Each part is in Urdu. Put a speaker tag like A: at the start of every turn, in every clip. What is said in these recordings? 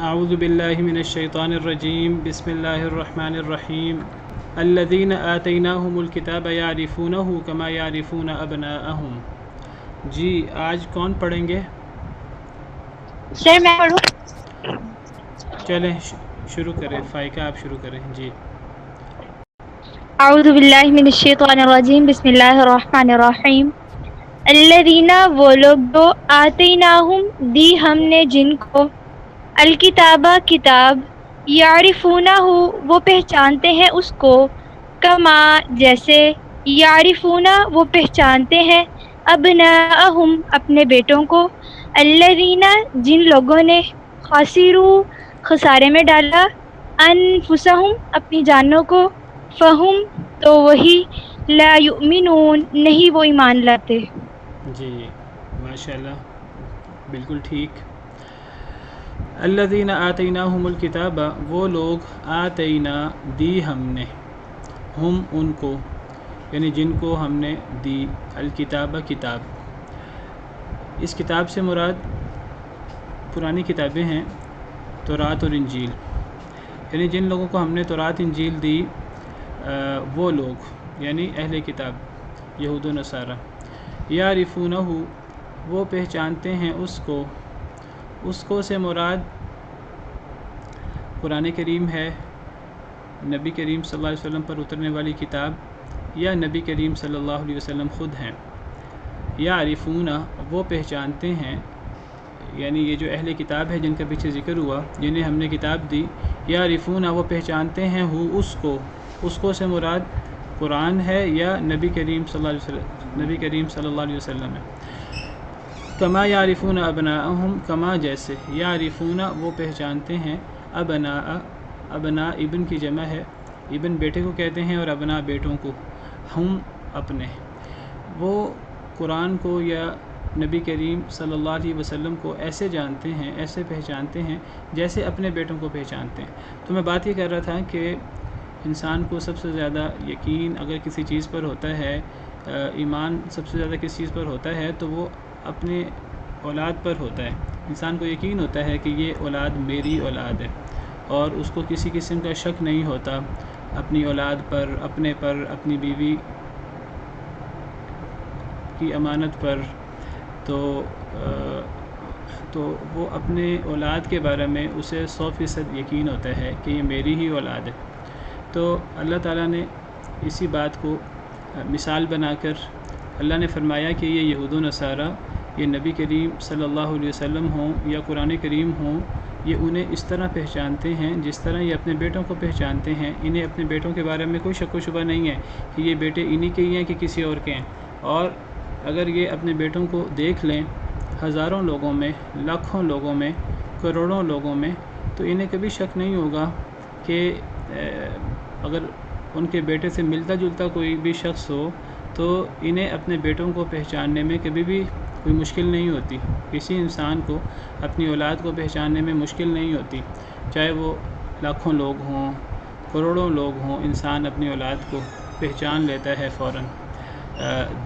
A: اعوذ باللہ من الشیطان الرجیم بسم اللہ الرحمن الرحیم الذین آتیناہم الکتاب یعرفونہ کما یعرفون ابناءہم۔ جی آج کون پڑھیں گے؟
B: سر میں پڑھوں؟
A: چلیں شروع کریں، فائقہ آپ شروع کریں۔ جی
B: اعوذ باللہ من الشیطان الرجیم بسم اللہ الرحمن الرحیم۔ الذین وہ لوگ جو آتیناہم دی ہم نے جن کو الکتابہ کتاب یعرفونہ وہ پہچانتے ہیں اس کو کما جیسے یعرفونہ وہ پہچانتے ہیں ابناءہم اپنے بیٹوں کو الذین جن لوگوں نے خسروا خسارے میں ڈالا انفسہم اپنی جانوں کو فہم تو وہی لا یؤمنون نہیں وہ ایمان لاتے۔
A: جی ماشاءاللہ بالکل ٹھیک۔ الذین آتیناہم الکتاب وہ لوگ آتینا دی ہم نے، ہم ان کو یعنی جن کو ہم نے دی الکتاب کتاب۔ اس کتاب سے مراد پرانی کتابیں ہیں تورات اور انجیل، یعنی جن لوگوں کو ہم نے تورات انجیل دی وہ لوگ یعنی اہل کتاب یہود و نصارہ، یعرفونہ وہ پہچانتے ہیں اس کو سے مراد قرآن کریم ہے، نبی کریم صلی اللہ علیہ وسلم پر اترنے والی کتاب، یا نبی کریم صلی اللہ علیہ وسلم خود ہیں۔ یعرفونہ وہ پہچانتے ہیں، یعنی یہ جو اہل کتاب ہے جن کا پیچھے ذکر ہوا جنہیں ہم نے کتاب دی، یعرفونہ وہ پہچانتے ہیں اس کو سے مراد قرآن ہے یا نبی کریم صلی اللہ علیہ وسلم ہے۔ کما یعرفون ابناءہم کما جیسے یعرفون وہ پہچانتے ہیں ابناء ابن کی جمع ہے، ابن بیٹے کو کہتے ہیں اور ابناء بیٹوں کو، ہم اپنے، وہ قرآن کو یا نبی کریم صلی اللہ علیہ وسلم کو ایسے جانتے ہیں، ایسے پہچانتے ہیں جیسے اپنے بیٹوں کو پہچانتے ہیں۔ تو میں بات یہ کر رہا تھا کہ انسان کو سب سے زیادہ یقین اگر کسی چیز پر ہوتا ہے، ایمان سب سے زیادہ کس چیز پر ہوتا ہے تو وہ اپنے اولاد پر ہوتا ہے۔ انسان کو یقین ہوتا ہے کہ یہ اولاد میری اولاد ہے، اور اس کو کسی قسم کا شک نہیں ہوتا اپنی اولاد پر، اپنے پر، اپنی بیوی کی امانت پر، تو وہ اپنے اولاد کے بارے میں اسے 100% یقین ہوتا ہے کہ یہ میری ہی اولاد ہے۔ تو اللہ تعالیٰ نے اسی بات کو مثال بنا کر اللہ نے فرمایا کہ یہ یہود و نصارہ، یہ نبی کریم صلی اللہ علیہ وسلم ہوں یا قرآن کریم ہوں، یہ انہیں اس طرح پہچانتے ہیں جس طرح یہ اپنے بیٹوں کو پہچانتے ہیں۔ انہیں اپنے بیٹوں کے بارے میں کوئی شک و شبہ نہیں ہے کہ یہ بیٹے انہی کے ہی ہیں کہ کسی اور کے ہیں، اور اگر یہ اپنے بیٹوں کو دیکھ لیں ہزاروں لوگوں میں، لاکھوں لوگوں میں، کروڑوں لوگوں میں، تو انہیں کبھی شک نہیں ہوگا کہ اگر ان کے بیٹے سے ملتا جلتا کوئی بھی شخص ہو تو انہیں اپنے بیٹوں کو پہچاننے میں کبھی بھی کوئی مشکل نہیں ہوتی۔ کسی انسان کو اپنی اولاد کو پہچاننے میں مشکل نہیں ہوتی، چاہے وہ لاکھوں لوگ ہوں، کروڑوں لوگ ہوں، انسان اپنی اولاد کو پہچان لیتا ہے فوراً،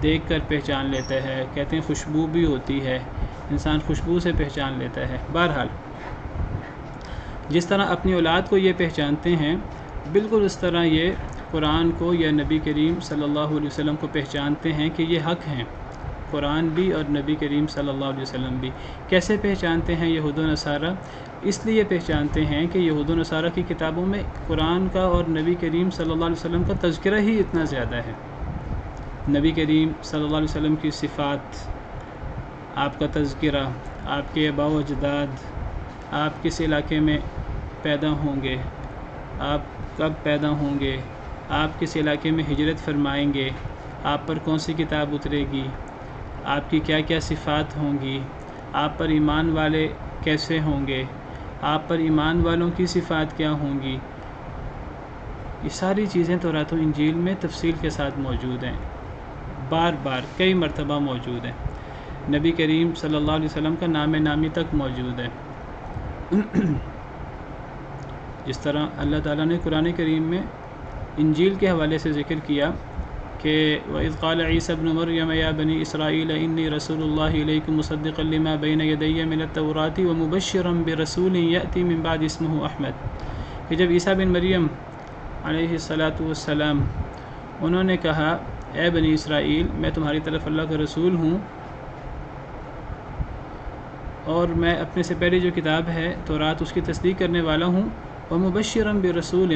A: دیکھ کر پہچان لیتا ہے۔ کہتے ہیں خوشبو بھی ہوتی ہے، انسان خوشبو سے پہچان لیتا ہے۔ بہرحال جس طرح اپنی اولاد کو یہ پہچانتے ہیں، بالکل اس طرح یہ قرآن کو یا نبی کریم صلی اللہ علیہ وسلم کو پہچانتے ہیں کہ یہ حق ہیں، قرآن بھی اور نبی کریم صلی اللہ علیہ وسلم بھی۔ کیسے پہچانتے ہیں یہود و نصارہ؟ اس لیے پہچانتے ہیں کہ یہود و نصارہ کی کتابوں میں قرآن کا اور نبی کریم صلی اللہ علیہ وسلم کا تذکرہ ہی اتنا زیادہ ہے۔ نبی کریم صلی اللہ علیہ وسلم کی صفات، آپ کا تذکرہ، آپ کے آباء و اجداد، آپ کس علاقے میں پیدا ہوں گے، آپ کب پیدا ہوں گے، آپ کس علاقے میں ہجرت فرمائیں گے، آپ پر کون سی کتاب اترے گی، آپ کی کیا کیا صفات ہوں گی، آپ پر ایمان والے کیسے ہوں گے، آپ پر ایمان والوں کی صفات کیا ہوں گی، یہ ساری چیزیں تورات و انجیل میں تفصیل کے ساتھ موجود ہیں، بار بار کئی مرتبہ موجود ہیں۔ نبی کریم صلی اللہ علیہ وسلم کا نام نامی تک موجود ہے۔ جس طرح اللہ تعالیٰ نے قرآن کریم میں انجیل کے حوالے سے ذکر کیا کہ وَإِذْ قَالَ عِيسَى ابْنُ مَرْيَمَ يَا بَنِي إِسْرَائِيلَ إِنِّي رَسُولُ اللَّهِ إِلَيْكُمْ مُصَدِّقًا لِمَا بَيْنَ يَدَيَّ مِنَ التَّوْرَاةِ وَمُبَشِّرًا بِرَسُولٍ يَأْتِي مِن بَعْدِي اسْمُهُ أَحْمَد، کہ جب عیسیٰ بن مریم علیہ السلام انہوں نے کہا اے بنی اسرائیل میں تمہاری طرف اللہ کا رسول ہوں، اور میں اپنے سے پہلے جو کتاب ہے تورات اس کی تصدیق کرنے والا ہوں، وَمُبَشِّرًا بِرَسُولٍ،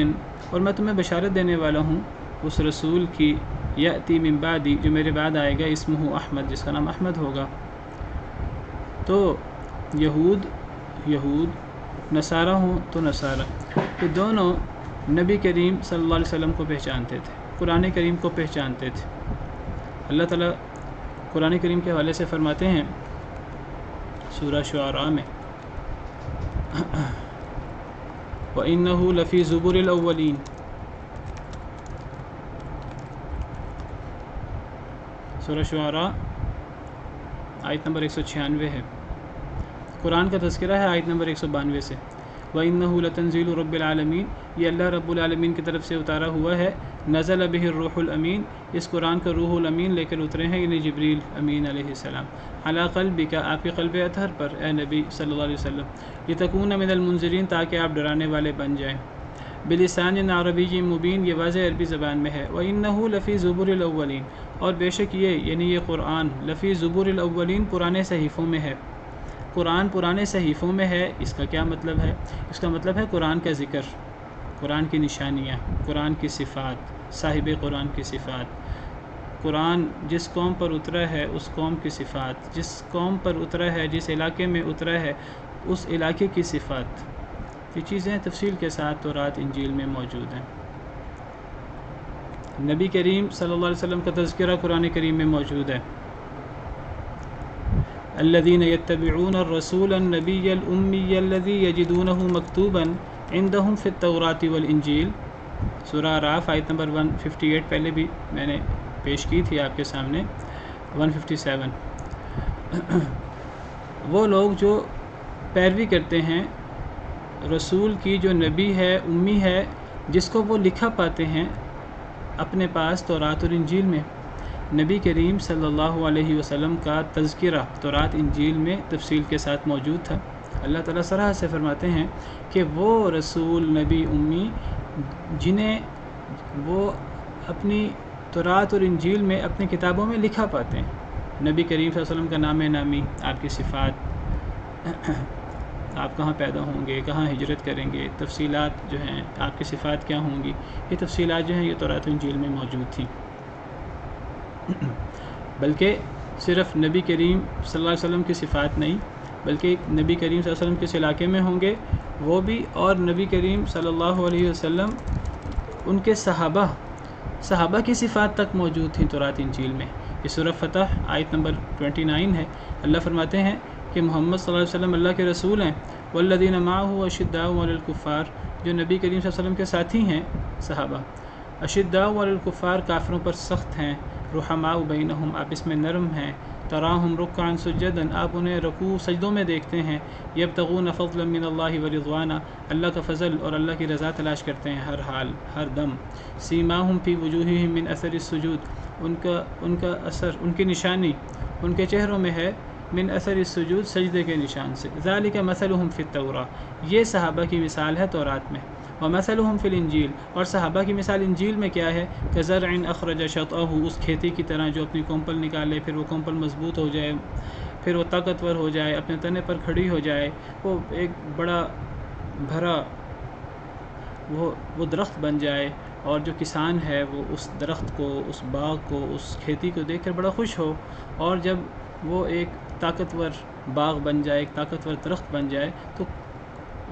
A: اور میں تمہیں بشارت دینے والا ہوں اس رسول کی، یأتی من بعدی، جو میرے بعد آئے گا، اسمہ احمد، جس کا نام احمد ہوگا۔ تو یہود نصارہ ہوں تو نصارہ، یہ دونوں نبی کریم صلی اللہ علیہ وسلم کو پہچانتے تھے، قرآن کریم کو پہچانتے تھے۔ اللہ تعالیٰ قرآن کریم کے حوالے سے فرماتے ہیں سورہ شعراء میں وَإِنَّهُ لَفِي زُبُرِ الْأَوَّلِينَ، سورہ شعراء آیت نمبر 196 ہے، قرآن کا تذکرہ ہے آیت نمبر 192 سے۔ وَإِنَّهُ لَتَنزِيلُ رَبِّ الْعَالَمِينَ، یہ اللہ رب العالمین کی طرف سے اتارا ہوا ہے، نزل بہ الروح الامین، اس قرآن کا روح الامین لے کر اترے ہیں، یعنی جبریل امین علیہ السلام، علی قلبک، آپ کے قلب اطہر پر اے نبی صلی اللہ علیہ وسلم، لتکون من المنذرین، تاکہ آپ ڈرانے والے بن جائیں، بلسان عربی مبین، یہ واضح عربی زبان میں ہے، وَإِنَّهُ لَفِي زُبُرِ الْأَوَّلِينَ، اور بے شک یہ یعنی یہ قرآن، لفی زبور الاولین، پرانے صحیفوں میں ہے، قرآن پرانے صحیفوں میں ہے۔ اس کا کیا مطلب ہے؟ اس کا مطلب ہے قرآن کا ذکر، قرآن کی نشانیاں، قرآن کی صفات، صاحب قرآن کی صفات، قرآن جس قوم پر اترا ہے اس قوم کی صفات، جس قوم پر اترا ہے، جس علاقے میں اترا ہے اس علاقے کی صفات، یہ چیزیں تفصیل کے ساتھ تورات انجیل میں موجود ہیں۔ نبی کریم صلی اللہ علیہ وسلم کا تذکرہ قرآن کریم میں موجود ہے، الذین یتبعون الرسول النبی الامی الذی یجدونہ مکتوبا عندہم فی التوراۃ والانجیل، سورہ اعراف آیت نمبر 158 پہلے بھی میں نے پیش کی تھی آپ کے سامنے، 157۔ وہ لوگ جو پیروی کرتے ہیں رسول کی، جو نبی ہے، امی ہے، جس کو وہ لکھا پاتے ہیں اپنے پاس تورات اور انجیل میں۔ نبی کریم صلی اللہ علیہ وسلم کا تذکرہ تورات انجیل میں تفصیل کے ساتھ موجود تھا۔ اللہ تعالیٰ صراحت سے فرماتے ہیں کہ وہ رسول نبی امی جنہیں وہ اپنی تورات اور انجیل میں اپنی کتابوں میں لکھا پاتے ہیں، نبی کریم صلی اللہ علیہ وسلم کا نام نامی، آپ کی صفات، آپ کہاں پیدا ہوں گے، کہاں ہجرت کریں گے، تفصیلات جو ہیں آپ کی صفات کیا ہوں گی، یہ تفصیلات جو ہیں یہ تورات و انجیل میں موجود تھیں۔ بلکہ صرف نبی کریم صلی اللہ علیہ وسلم کی صفات نہیں، بلکہ نبی کریم صلی اللہ علیہ وسلم کس علاقے میں ہوں گے وہ بھی، اور نبی کریم صلی اللہ علیہ وسلم ان کے صحابہ کی صفات تک موجود تھیں تورات انجیل میں۔ یہ سورہ فتح آیت نمبر 29 ہے۔ اللہ فرماتے ہیں کہ محمد صلی اللہ علیہ وسلم اللہ کے رسول ہیں، والذین معہ اشداء علی الکفار، جو نبی کریم صلی اللہ علیہ وسلم کے ساتھی ہیں صحابہ، اشداء علی الکفار، کافروں پر سخت ہیں، رحماء بینہم، آپس میں نرم ہیں، تراہم رکعا سجدا، آپ انہیں رکوع سجدوں میں دیکھتے ہیں، یبتغون فضلا من اللہ ورضوانا، اللہ کا فضل اور اللہ کی رضا تلاش کرتے ہیں ہر حال ہر دم، سیماہم فی وجوہہم من اثر السجود، ان کا اثر، ان کی نشانی ان کے چہروں میں ہے، من اثر السجود، سجدے کے نشان سے، ذالک مثلہم فی التوراۃ، یہ صحابہ کی مثال ہے تورات میں، ومثلہم فی الانجیل، اور صحابہ کی مثال انجیل میں کیا ہے، کزرع اخرج شطأہ، اس کھیتی کی طرح جو اپنی کومپل نکالے، پھر وہ کومپل مضبوط ہو جائے، پھر وہ طاقتور ہو جائے، اپنے تنے پر کھڑی ہو جائے، وہ ایک بڑا بھرا وہ درخت بن جائے، اور جو کسان ہے وہ اس درخت کو، اس باغ کو، اس کھیتی کو دیکھ کر بڑا خوش ہو، اور جب وہ ایک طاقتور باغ بن جائے، ایک طاقتور درخت بن جائے، تو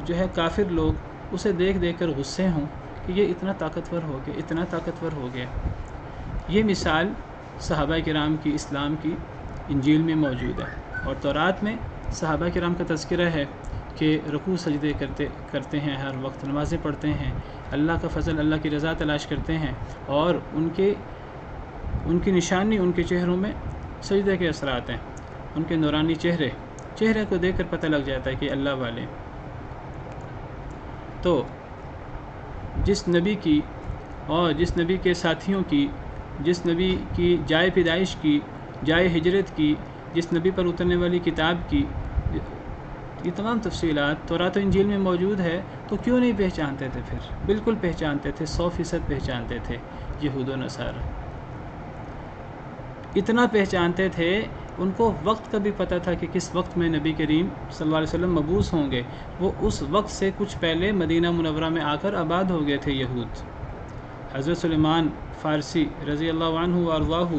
A: جو ہے کافر لوگ اسے دیکھ کر غصے ہوں کہ یہ اتنا طاقتور ہو گیا، اتنا طاقتور ہو گیا۔ یہ مثال صحابہ کرام کی، اسلام کی انجیل میں موجود ہے، اور تورات میں صحابہ کرام کا تذکرہ ہے کہ رکوع سجدے کرتے ہیں، ہر وقت نمازیں پڑھتے ہیں، اللہ کا فضل، اللہ کی رضا تلاش کرتے ہیں، اور ان کی نشانی ان کے چہروں میں سجدے کے اثرات ہیں، ان کے نورانی چہرے کو دیکھ کر پتہ لگ جاتا ہے کہ اللہ والے۔ تو جس نبی کی اور جس نبی کے ساتھیوں کی جس نبی کی جائے پیدائش کی، جائے ہجرت کی، جس نبی پر اترنے والی کتاب کی، یہ تمام تفصیلات تورات و انجیل میں موجود ہے، تو کیوں نہیں پہچانتے تھے؟ پھر بالکل پہچانتے تھے، 100% پہچانتے تھے یہود و نصارہ۔ اتنا پہچانتے تھے، ان کو وقت کا بھی پتہ تھا کہ کس وقت میں نبی کریم صلی اللہ علیہ وسلم مبعوث ہوں گے۔ وہ اس وقت سے کچھ پہلے مدینہ منورہ میں آ کر آباد ہو گئے تھے یہود۔ حضرت سلیمان فارسی رضی اللہ عنہ وارضاہ،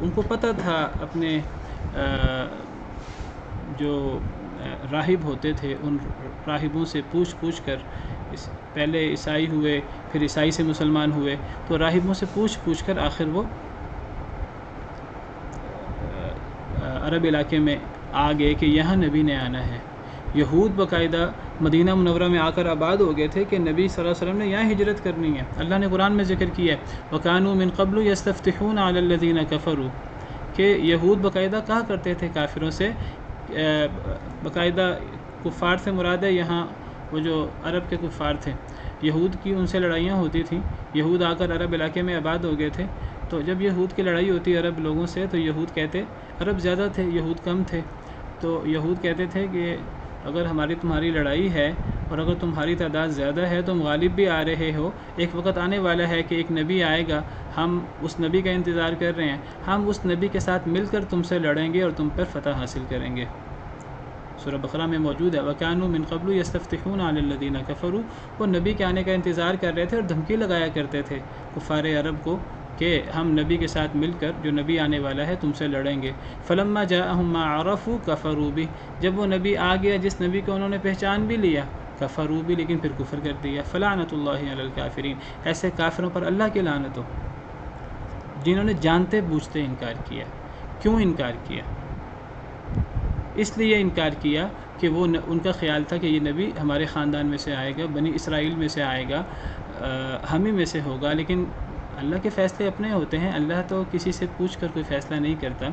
A: ان کو پتہ تھا اپنے جو راہب ہوتے تھے، ان راہبوں سے پوچھ کر، پہلے عیسائی ہوئے، پھر عیسائی سے مسلمان ہوئے، تو راہبوں سے پوچھ کر آخر وہ عرب علاقے میں آ گئے کہ یہاں نبی نے آنا ہے۔ یہود باقاعدہ مدینہ منورہ میں آ کر آباد ہو گئے تھے کہ نبی صلی اللہ علیہ وسلم نے یہاں ہجرت کرنی ہے۔ اللہ نے قرآن میں ذکر کیا ہے وَكَانُوا مِن قَبْلُ يَسْتَفْتِحُونَ عَلَى الَّذِينَ كَفَرُوا، کہ یہود باقاعدہ کہا کرتے تھے کافروں سے، باقاعدہ کفار سے مراد ہے یہاں وہ جو عرب کے کفار تھے، یہود کی ان سے لڑائیاں ہوتی تھیں، یہود آ کر عرب علاقے میں آباد ہو گئے تھے، تو جب یہود کی لڑائی ہوتی عرب لوگوں سے، تو یہود کہتے، عرب زیادہ تھے یہود کم تھے، تو یہود کہتے تھے کہ اگر تمہاری لڑائی ہے اور اگر تمہاری تعداد زیادہ ہے، تم غالب بھی آ رہے ہو، ایک وقت آنے والا ہے کہ ایک نبی آئے گا، ہم اس نبی کا انتظار کر رہے ہیں، ہم اس نبی کے ساتھ مل کر تم سے لڑیں گے اور تم پر فتح حاصل کریں گے۔ سورہ بقرہ میں موجود ہے وَكَانُوا مِن قَبْلُ يَسْتَفْتِحُونَ عَلَى الَّذِينَ كَفَرُوا، وہ نبی کے آنے کا انتظار کر رہے تھے اور دھمکی لگایا کرتے تھے کفار عرب کو کہ ہم نبی کے ساتھ مل کر جو نبی آنے والا ہے تم سے لڑیں گے۔ فَلَمَّا جَاءَهُم مَّا عَرَفُوا كَفَرُوا بِهِ، جب وہ نبی آ گیا جس نبی کو انہوں نے پہچان بھی لیا، کفروا بھی، لیکن پھر کفر کر دیا۔ فَلَعْنَةُ اللَّهِ عَلَى الْكَافِرِينَ، ایسے کافروں پر اللہ کی لعنت ہو جنہوں نے جانتے بوجھتے انکار کیا۔ کیوں انکار کیا؟ اس لیے انکار کیا کہ وہ ان کا خیال تھا کہ یہ نبی ہمارے خاندان میں سے آئے گا، بنی اسرائیل میں سے آئے گا، ہم ہی میں سے ہوگا، لیکن اللہ کے فیصلے اپنے ہوتے ہیں، اللہ تو کسی سے پوچھ کر کوئی فیصلہ نہیں کرتا،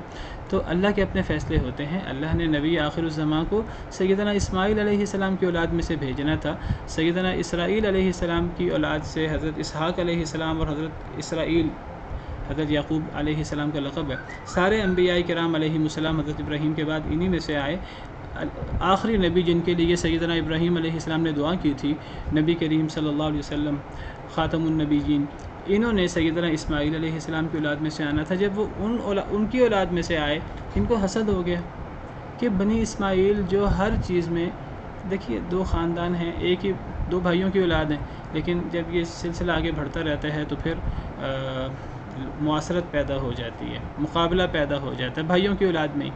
A: تو اللہ کے اپنے فیصلے ہوتے ہیں۔ اللہ نے نبی آخر الزماں کو سیدنا اسماعیل علیہ السلام کی اولاد میں سے بھیجنا تھا۔ سیدنا اسرائیل علیہ السلام کی اولاد سے حضرت اسحاق علیہ السلام اور حضرت اسرائیل حضرت یعقوب علیہ السلام کا لقب ہے۔ سارے انبیاء کرام علیہم السلام حضرت ابراہیم کے بعد انہی میں سے آئے۔ آخری نبی جن کے لیے سیدنا ابراہیم علیہ السلام نے دعا کی تھی، نبی کریم صلی اللہ علیہ وسلم خاتم النبیین، انہوں نے سیدنا اسماعیل علیہ السلام کی اولاد میں سے آنا تھا۔ جب وہ ان کی اولاد میں سے آئے، ان کو حسد ہو گیا کہ بنی اسماعیل جو ہر چیز میں، دیکھیے دو خاندان ہیں، ایک ہی دو بھائیوں کی اولاد ہیں، لیکن جب یہ سلسلہ آگے بڑھتا رہتا ہے تو پھر معاصرت پیدا ہو جاتی ہے، مقابلہ پیدا ہو جاتا ہے بھائیوں کی اولاد میں ہی۔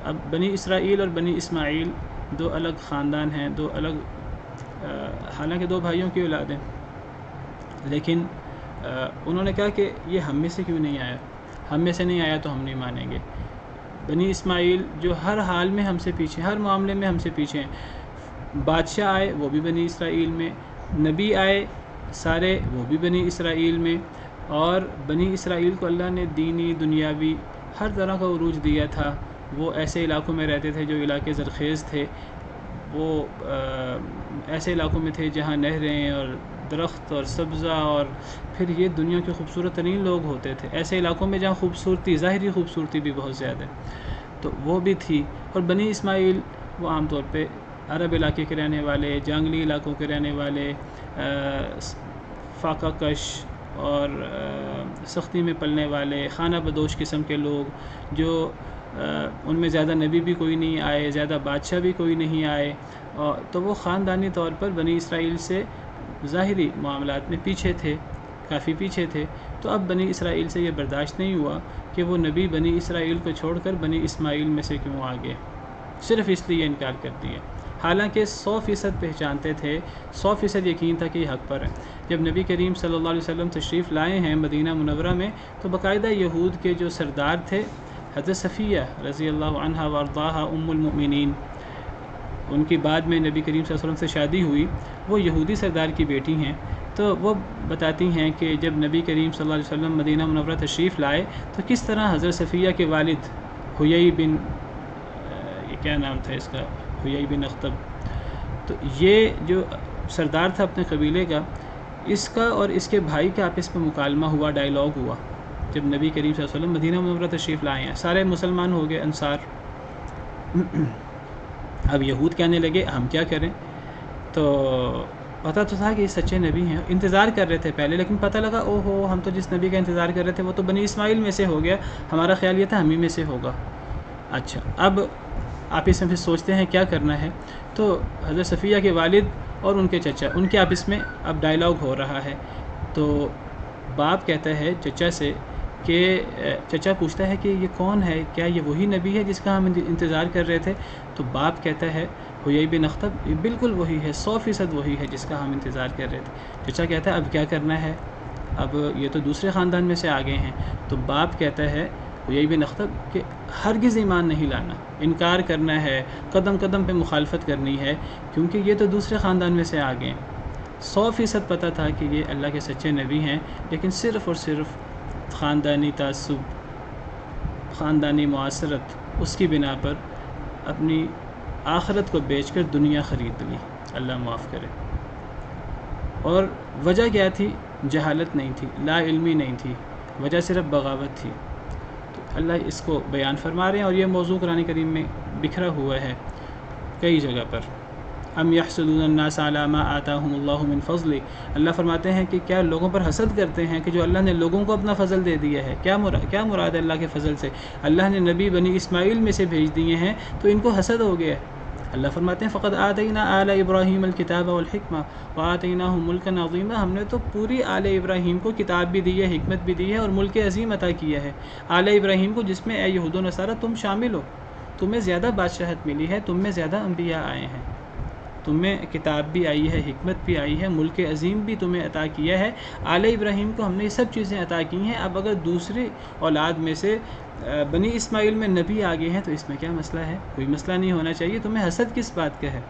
A: اب بنی اسرائیل اور بنی اسماعیل دو الگ خاندان ہیں، دو الگ، حالانکہ دو بھائیوں کی اولاد ہیں، لیکن انہوں نے کہا کہ یہ ہم میں سے کیوں نہیں آیا، ہم میں سے نہیں آیا تو ہم نہیں مانیں گے۔ بنی اسماعیل جو ہر حال میں ہم سے پیچھے، ہر معاملے میں ہم سے پیچھے ہیں، بادشاہ آئے وہ بھی بنی اسرائیل میں، نبی آئے سارے وہ بھی بنی اسرائیل میں، اور بنی اسرائیل کو اللہ نے دینی دنیاوی ہر طرح کا عروج دیا تھا۔ وہ ایسے علاقوں میں رہتے تھے جو علاقے زرخیز تھے، وہ ایسے علاقوں میں تھے جہاں نہریں اور درخت اور سبزہ، اور پھر یہ دنیا کے خوبصورت ترین لوگ ہوتے تھے، ایسے علاقوں میں جہاں خوبصورتی، ظاہری خوبصورتی بھی بہت زیادہ ہے، تو وہ بھی تھی۔ اور بنی اسماعیل وہ عام طور پہ عرب علاقے کے رہنے والے، جنگلی علاقوں کے رہنے والے، فاقہ کش اور سختی میں پلنے والے، خانہ بدوش قسم کے لوگ، جو ان میں زیادہ نبی بھی کوئی نہیں آئے، زیادہ بادشاہ بھی کوئی نہیں آئے، تو وہ خاندانی طور پر بنی اسرائیل سے ظاہری معاملات میں پیچھے تھے، کافی پیچھے تھے۔ تو اب بنی اسرائیل سے یہ برداشت نہیں ہوا کہ وہ نبی بنی اسرائیل کو چھوڑ کر بنی اسماعیل میں سے کیوں آ گئے، صرف اس لیے انکار کر دیا، حالانکہ 100% پہچانتے تھے، 100% یقین تھا کہ یہ حق پر ہے۔ جب نبی کریم صلی اللہ علیہ وسلم تشریف لائے ہیں مدینہ منورہ میں، تو باقاعدہ یہود کے جو سردار تھے، حضرت صفیہ رضی اللہ عنہا وارضاہا ام المؤمنین، ان کی بعد میں نبی کریم صلی اللہ علیہ وسلم سے شادی ہوئی، وہ یہودی سردار کی بیٹی ہیں، تو وہ بتاتی ہیں کہ جب نبی کریم صلی اللہ علیہ وسلم مدینہ منورہ تشریف لائے تو کس طرح حضرت صفیہ کے والد حیی بن، یہ کیا نام تھا اس کا، حیی بن اخطب، تو یہ جو سردار تھا اپنے قبیلے کا، اس کا اور اس کے بھائی کا آپس میں مکالمہ ہوا، ڈائیلاگ ہوا جب نبی کریم صلی اللہ علیہ وسلم مدینہ منورہ تشریف لائے ہیں، سارے مسلمان ہو گئے انصار۔ اب یہود کہنے لگے ہم کیا کریں؟ تو پتہ تو تھا کہ یہ سچے نبی ہیں، انتظار کر رہے تھے پہلے، لیکن پتہ لگا او ہو ہم تو جس نبی کا انتظار کر رہے تھے وہ تو بنی اسماعیل میں سے ہو گیا، ہمارا خیال یہ تھا ہم ہی میں سے ہوگا۔ اچھا اب آپس میں پھر سوچتے ہیں کیا کرنا ہے، تو حضرت صفیہ کے والد اور ان کے چچا، ان کے آپس میں اب ڈائلاگ ہو رہا ہے۔ تو باپ کہتا ہے چچا سے کہ چچا پوچھتا ہے کہ یہ کون ہے، کیا یہ وہی نبی ہے جس کا ہم انتظار کر رہے تھے؟ تو باپ کہتا ہے حیی بن اخطب، یہ بالکل وہی ہے، 100% وہی ہے جس کا ہم انتظار کر رہے تھے۔ چچا کہتا ہے اب کیا کرنا ہے، اب یہ تو دوسرے خاندان میں سے آ گئے ہیں۔ تو باپ کہتا ہے حیی بن اخطب کہ ہرگز ایمان نہیں لانا، انکار کرنا ہے، قدم قدم پہ مخالفت کرنی ہے، کیونکہ یہ تو دوسرے خاندان میں سے آ گئے ہیں۔ 100% پتہ تھا کہ یہ اللہ کے سچے نبی ہیں، لیکن صرف اور صرف خاندانی تعصب، خاندانی معاصرت، اس کی بنا پر اپنی آخرت کو بیچ کر دنیا خرید لی، اللہ معاف کرے۔ اور وجہ کیا تھی؟ جہالت نہیں تھی، لا علمی نہیں تھی، وجہ صرف بغاوت تھی۔ تو اللہ اس کو بیان فرما رہے ہیں، اور یہ موضوع قرآن کریم میں بکھرا ہوا ہے کئی جگہ پر۔ ام یحسدون الناس علی ما آتاہم اللہ من فضل، اللہ فرماتے ہیں کہ کیا لوگوں پر حسد کرتے ہیں کہ جو اللہ نے لوگوں کو اپنا فضل دے دیا ہے؟ کیا مراد ہے اللہ کے فضل سے؟ اللہ نے نبی بنی اسماعیل میں سے بھیج دیے ہیں تو ان کو حسد ہو گیا ہے۔ اللہ فرماتے ہیں فقد آتینا آل ابراہیم الکتاب والحکمہ وآتیناہم ملکا عظیما، ہم نے تو پوری آل ابراہیم کو کتاب بھی دی ہے، حکمت بھی دی ہے، اور ملک عظیم عطا کیا ہے۔ آل ابراہیم کو جس میں اے یہود و نصارہ تم شامل ہو، تمہیں زیادہ بادشاہت ملی ہے، تم میں زیادہ انبیاء آئے ہیں، تمہیں کتاب بھی آئی ہے، حکمت بھی آئی ہے، ملک عظیم بھی تمہیں عطا کیا ہے۔ آل ابراہیم کو ہم نے یہ سب چیزیں عطا کی ہیں۔ اب اگر دوسری اولاد میں سے بنی اسماعیل میں نبی آگے ہیں تو اس میں کیا مسئلہ ہے؟ کوئی مسئلہ نہیں ہونا چاہیے، تمہیں حسد کس بات کا ہے؟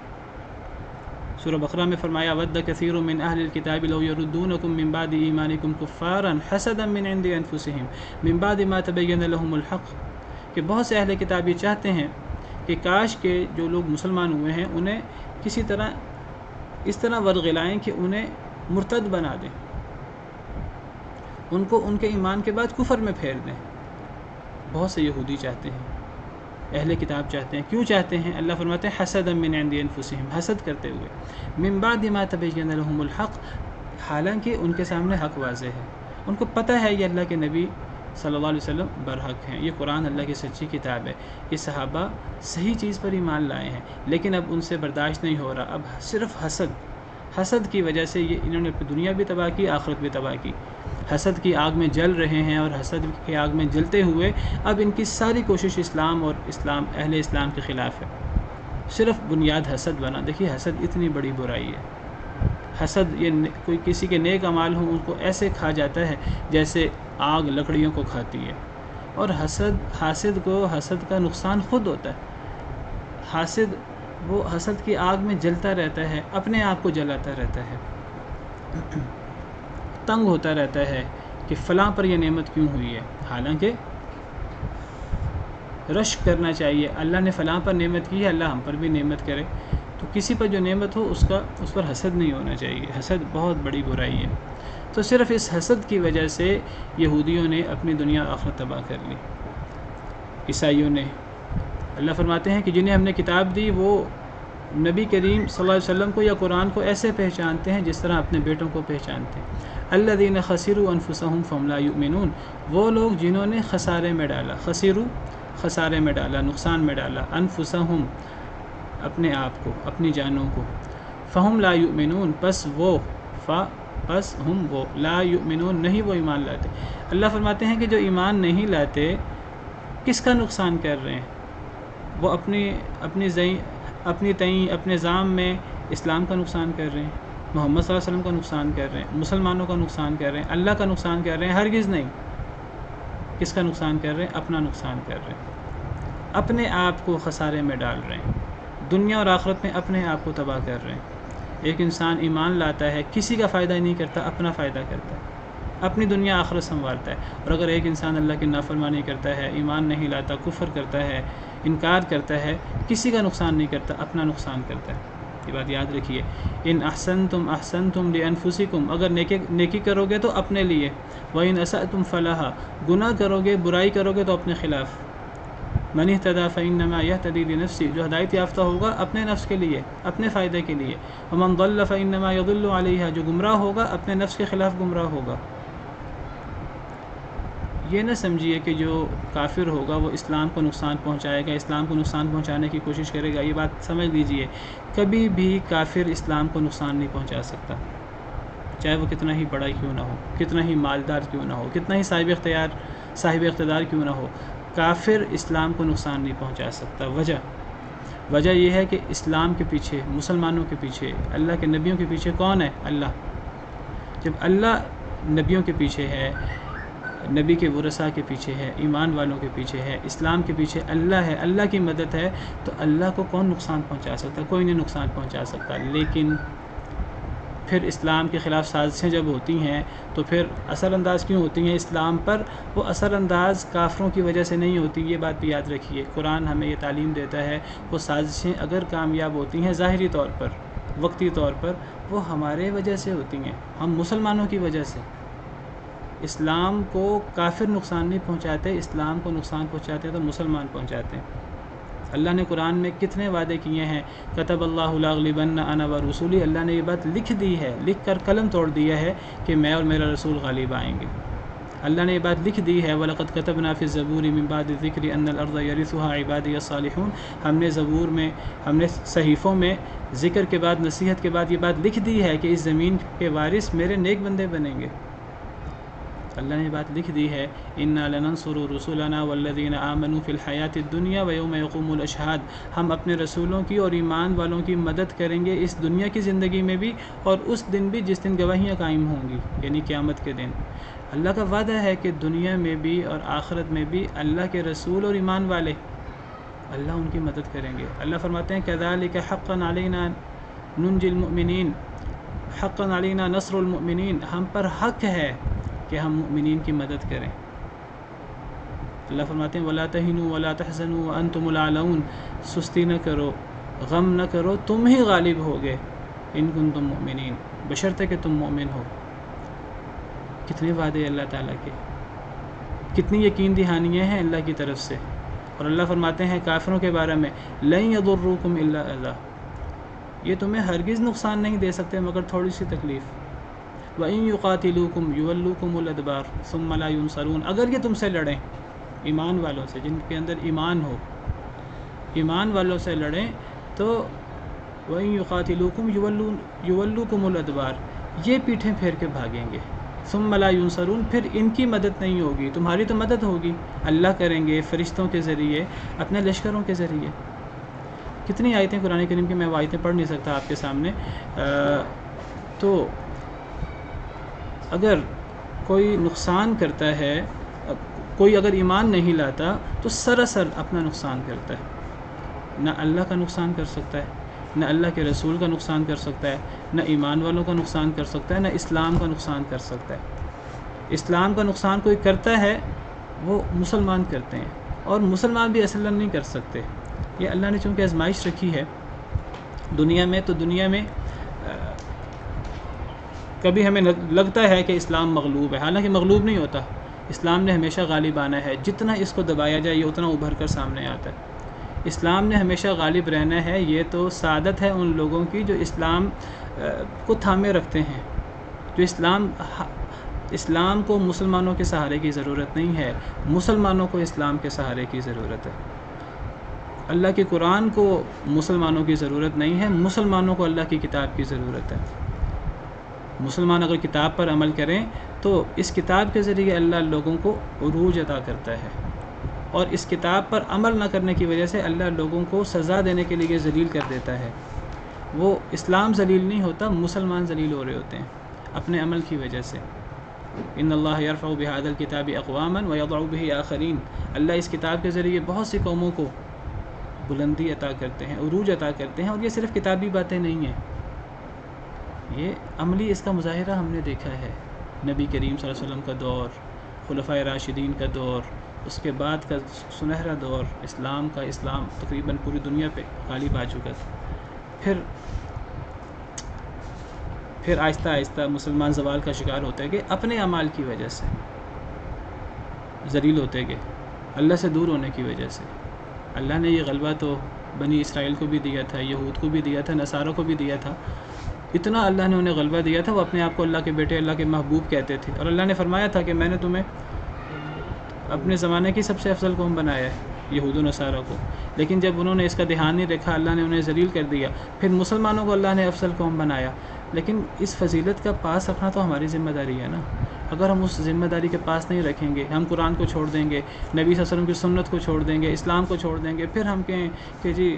A: سورہ بقرہ میں فرمایا ود کثیر من اہل الکتاب لو یردونکم من بعد ایمانکم کفارا حسدا من عند انفسہم من بعد ما تبین لهم الحق، کہ بہت سے اہل کتاب یہ چاہتے ہیں کہ کاش کے جو لوگ مسلمان ہوئے ہیں انہیں کسی طرح اس طرح ورغلائیں کہ انہیں مرتد بنا دیں، ان کو ان کے ایمان کے بعد کفر میں پھیر دیں۔ بہت سے یہودی چاہتے ہیں، اہل کتاب چاہتے ہیں۔ کیوں چاہتے ہیں؟ اللہ فرماتے ہیں حسدا من عند انفسہم، حسد کرتے ہوئے، من بعد ما تبین لهم الحق، حالانکہ ان کے سامنے حق واضح ہے، ان کو پتہ ہے یہ اللہ کے نبی صلی اللہ علیہ وسلم برحق ہیں، یہ قرآن اللہ کی سچی کتاب ہے، یہ صحابہ صحیح چیز پر ایمان لائے ہیں، لیکن اب ان سے برداشت نہیں ہو رہا، اب صرف حسد کی وجہ سے یہ انہوں نے اپنی دنیا بھی تباہ کی، آخرت بھی تباہ کی، حسد کی آگ میں جل رہے ہیں، اور حسد کی آگ میں جلتے ہوئے اب ان کی ساری کوشش اسلام اور اہل اسلام کے خلاف ہے، صرف بنیاد حسد بنا۔ دیکھیے حسد اتنی بڑی برائی ہے، حسد یہ کوئی کسی کے نیک اعمال ہوں ان کو ایسے کھا جاتا ہے جیسے آگ لکڑیوں کو کھاتی ہے، اور حاسد کو حسد کا نقصان خود ہوتا ہے، حاسد وہ حسد کی آگ میں جلتا رہتا ہے، اپنے آپ کو جلاتا رہتا ہے، تنگ ہوتا رہتا ہے کہ فلاں پر یہ نعمت کیوں ہوئی ہے، حالانکہ رشک کرنا چاہیے اللہ نے فلاں پر نعمت کی ہے، اللہ ہم پر بھی نعمت کرے۔ تو کسی پر جو نعمت ہو اس پر حسد نہیں ہونا چاہیے، حسد بہت بڑی برائی ہے۔ تو صرف اس حسد کی وجہ سے یہودیوں نے اپنی دنیا آخرت تباہ کر لی، عیسائیوں نے۔ اللہ فرماتے ہیں کہ جنہیں ہم نے کتاب دی وہ نبی کریم صلی اللہ علیہ وسلم کو یا قرآن کو ایسے پہچانتے ہیں جس طرح اپنے بیٹوں کو پہچانتے ہیں۔ الذین خسروا انفسهم فهم لا یؤمنون، وہ لوگ جنہوں نے خسارے میں ڈالا، خسارے میں ڈالا، نقصان میں ڈالا، انفسهم اپنے آپ کو، اپنی جانوں کو، فهم لا یؤمنون پس ہم وہ لا یؤمنون نہیں وہ ایمان لاتے۔ اللہ فرماتے ہیں کہ جو ایمان نہیں لاتے کس کا نقصان کر رہے ہیں؟ وہ اپنی تئیں اپنے ذام میں اسلام کا نقصان کر رہے ہیں، محمد صلی اللہ علیہ وسلم کا نقصان کر رہے ہیں، مسلمانوں کا نقصان کر رہے ہیں، اللہ کا نقصان کر رہے ہیں، ہرگز نہیں۔ کس کا نقصان کر رہے ہیں؟ اپنا نقصان کر رہے ہیں، اپنے آپ کو خسارے میں ڈال رہے ہیں، دنیا اور آخرت میں اپنے آپ کو تباہ کر رہے ہیں۔ ایک انسان ایمان لاتا ہے کسی کا فائدہ نہیں کرتا، اپنا فائدہ کرتا ہے، اپنی دنیا آخرت سنوارتا ہے۔ اور اگر ایک انسان اللہ کی نافرمانی کرتا ہے، ایمان نہیں لاتا، کفر کرتا ہے، انکار کرتا ہے، کسی کا نقصان نہیں کرتا، اپنا نقصان کرتا ہے۔ یہ بات یاد رکھیے، ان احسنتم احسنتم لانفسکم، اگر نیکی کرو گے تو اپنے لیے، وان اسأتم فلہا، گناہ کرو گے، برائی کرو گے تو اپنے خلاف، من اہتدی فانما یہتدی لنفسہ، جو ہدایت یافتہ ہوگا اپنے نفس کے لیے، اپنے فائدے کے لیے، ومن ضل فانما یضل علیہا، جو گمراہ ہوگا اپنے نفس کے خلاف گمراہ ہوگا۔ یہ نہ سمجھیے کہ جو کافر ہوگا وہ اسلام کو نقصان پہنچائے گا، اسلام کو نقصان پہنچانے کی کوشش کرے گا، یہ بات سمجھ لیجئے، کبھی بھی کافر اسلام کو نقصان نہیں پہنچا سکتا، چاہے وہ کتنا ہی بڑا کیوں نہ ہو، کتنا ہی مالدار کیوں نہ ہو، کتنا ہی صاحب اقتدار کیوں نہ ہو، کافر اسلام کو نقصان نہیں پہنچا سکتا۔ وجہ یہ ہے کہ اسلام کے پیچھے، مسلمانوں کے پیچھے، اللہ کے نبیوں کے پیچھے کون ہے؟ اللہ۔ جب اللہ نبیوں کے پیچھے ہے، نبی کے ورثاء کے پیچھے ہے، ایمان والوں کے پیچھے ہے، اسلام کے پیچھے اللہ ہے، اللہ کی مدد ہے، تو اللہ کو کون نقصان پہنچا سکتا؟ کوئی نہیں نقصان پہنچا سکتا۔ لیکن پھر اسلام کے خلاف سازشیں جب ہوتی ہیں تو پھر اثر انداز کیوں ہوتی ہیں اسلام پر؟ وہ اثر انداز کافروں کی وجہ سے نہیں ہوتی، یہ بات بھی یاد رکھیے۔ قرآن ہمیں یہ تعلیم دیتا ہے، وہ سازشیں اگر کامیاب ہوتی ہیں ظاہری طور پر، وقتی طور پر، وہ ہمارے وجہ سے ہوتی ہیں، ہم مسلمانوں کی وجہ سے۔ اسلام کو کافر نقصان نہیں پہنچاتے، اسلام کو نقصان پہنچاتے تو مسلمان پہنچاتے ہیں۔ اللہ نے قرآن میں کتنے وعدے کیے ہیں، کتب اللہ لاغلبن انا ورسولی، اللہ نے یہ بات لکھ دی ہے، لکھ کر قلم توڑ دیا ہے کہ میں اور میرا رسول غالب آئیں گے۔ اللہ نے یہ بات لکھ دی ہے، وَلَقَدْ كَتَبْنَا فِي الزَّبُورِ مِن بَعْدِ الذِّكْرِ أَنَّ الْأَرْضَ يَرِثُهَا عِبَادِيَ الصَّالِحُونَ، ہم نے زبور میں، ہم نے صحیفوں میں ذکر کے بعد، نصیحت کے بعد یہ بات لکھ دی ہے کہ اس زمین کے وارث میرے نیک بندے بنیں گے۔ اللہ نے بات لکھ دی ہے، اِنَّا لَنَنصُرُ رُسُلَنَا وَالَّذِينَ آمَنُوا فِي الْحَيَاةِ الدُّنْيَا وَيَوْمَ يَقُومُ الْأَشْهَادُ، ہم اپنے رسولوں کی اور ایمان والوں کی مدد کریں گے اس دنیا کی زندگی میں بھی اور اس دن بھی جس دن گواہیاں قائم ہوں گی، یعنی قیامت کے دن۔ اللہ کا وعدہ ہے کہ دنیا میں بھی اور آخرت میں بھی اللہ کے رسول اور ایمان والے، اللہ ان کی مدد کریں گے۔ اللہ فرماتے ہیں كَذَلِكَ حَقًّا عَلَيْنَا نُنْجِي الْمُؤْمِنِينَ، حَقًّا عَلَيْنَا نَصْرُ الْمُؤْمِنِينَ، ہم پر حق ہے کہ ہم مؤمنین کی مدد کریں۔ اللہ فرماتے ہیں وَلَا تَهِنُوا وَلَا تَحْزَنُوا وَأَنْتُمُ الْأَعْلَوْنَ، سستی نہ کرو، غم نہ کرو، تم ہی غالب ہوگے، ان کنتم مؤمنین، بشرطے کہ تم مومن ہو۔ کتنے وعدے اللہ تعالیٰ کے، کتنی یقین دہانیاں ہیں اللہ کی طرف سے۔ اور اللہ فرماتے ہیں کافروں کے بارے میں لَن يَضُرُّوكُمْ إِلَّا أَذًى، یہ تمہیں ہرگز نقصان نہیں دے سکتے مگر تھوڑی سی تکلیف۔ وَإِن يُقَاتِلُوكُمْ يُوَلُّوكُمُ الْأَدْبَارَ ثُمَّ لَا يُنصَرُونَ، اگر یہ تم سے لڑیں، ایمان والوں سے، جن کے اندر ایمان ہو، ایمان والوں سے لڑیں تو وَإِن يُقَاتِلُوكُمْ يُوَلُّوكُمُ الْأَدْبَارَ، یہ پیٹھیں پھیر کے بھاگیں گے، ثُمَّ لَا يُنصَرُونَ، پھر ان کی مدد نہیں ہوگی، تمہاری تو مدد ہوگی، اللہ کریں گے فرشتوں کے ذریعے، اپنے لشکروں کے ذریعے۔ کتنی آیتیں قرآن کریم کی، میں وہ آیتیں پڑھ نہیں سکتا آپ کے سامنے۔ تو اگر کوئی نقصان کرتا ہے، کوئی اگر ایمان نہیں لاتا تو سراسر اپنا نقصان کرتا ہے، نہ اللہ کا نقصان کر سکتا ہے، نہ اللہ کے رسول کا نقصان کر سکتا ہے، نہ ایمان والوں کا نقصان کر سکتا ہے، نہ اسلام کا نقصان کر سکتا ہے۔ اسلام کا نقصان کوئی کرتا ہے وہ مسلمان کرتے ہیں، اور مسلمان بھی اصلاً نہیں کر سکتے۔ یہ اللہ نے چونکہ آزمائش رکھی ہے دنیا میں، تو دنیا میں کبھی ہمیں لگتا ہے کہ اسلام مغلوب ہے، حالانکہ مغلوب نہیں ہوتا، اسلام نے ہمیشہ غالب آنا ہے، جتنا اس کو دبایا جائے یہ اتنا ابھر کر سامنے آتا ہے۔ اسلام نے ہمیشہ غالب رہنا ہے، یہ تو سعادت ہے ان لوگوں کی جو اسلام کو تھامے رکھتے ہیں، جو اسلام کو مسلمانوں کے سہارے کی ضرورت نہیں ہے، مسلمانوں کو اسلام کے سہارے کی ضرورت ہے۔ اللہ کے قرآن کو مسلمانوں کی ضرورت نہیں ہے، مسلمانوں کو اللہ کی کتاب کی ضرورت ہے۔ مسلمان اگر کتاب پر عمل کریں تو اس کتاب کے ذریعے اللہ لوگوں کو عروج عطا کرتا ہے، اور اس کتاب پر عمل نہ کرنے کی وجہ سے اللہ لوگوں کو سزا دینے کے لیے ذلیل کر دیتا ہے۔ وہ اسلام ذلیل نہیں ہوتا، مسلمان ذلیل ہو رہے ہوتے ہیں اپنے عمل کی وجہ سے۔ ان اللہ یرفع بہذا الکتاب اقواما ویضع بہ آخرین، اللہ اس کتاب کے ذریعے بہت سی قوموں کو بلندی عطا کرتے ہیں، عروج عطا کرتے ہیں، اور یہ صرف کتابی باتیں نہیں ہیں، یہ عملی اس کا مظاہرہ ہم نے دیکھا ہے۔ نبی کریم صلی اللہ علیہ وسلم کا دور، خلفائے راشدین کا دور، اس کے بعد کا سنہرا دور اسلام کا، اسلام تقریباً پوری دنیا پہ غالب آ چکا تھا۔ پھر پھر آہستہ آہستہ مسلمان زوال کا شکار ہوتے گئے اپنے اعمال کی وجہ سے، ذلیل ہوتے گئے اللہ سے دور ہونے کی وجہ سے۔ اللہ نے یہ غلبہ تو بنی اسرائیل کو بھی دیا تھا، یہود کو بھی دیا تھا، نصارہ کو بھی دیا تھا، اتنا اللہ نے انہیں غلبہ دیا تھا، وہ اپنے آپ کو اللہ کے بیٹے، اللہ کے محبوب کہتے تھے، اور اللہ نے فرمایا تھا کہ میں نے تمہیں اپنے زمانے کی سب سے افضل قوم بنایا ہے، یہود و نصارہ کو، لیکن جب انہوں نے اس کا دھیان نہیں رکھا اللہ نے انہیں ذلیل کر دیا۔ پھر مسلمانوں کو اللہ نے افضل قوم بنایا، لیکن اس فضیلت کا پاس رکھنا تو ہماری ذمہ داری ہے نا۔ اگر ہم اس ذمہ داری کے پاس نہیں رکھیں گے، ہم قرآن کو چھوڑ دیں گے، نبی صلی اللہ علیہ وسلم کی سنت کو چھوڑ دیں گے، اسلام کو چھوڑ دیں گے، پھر ہم کہیں کہ جی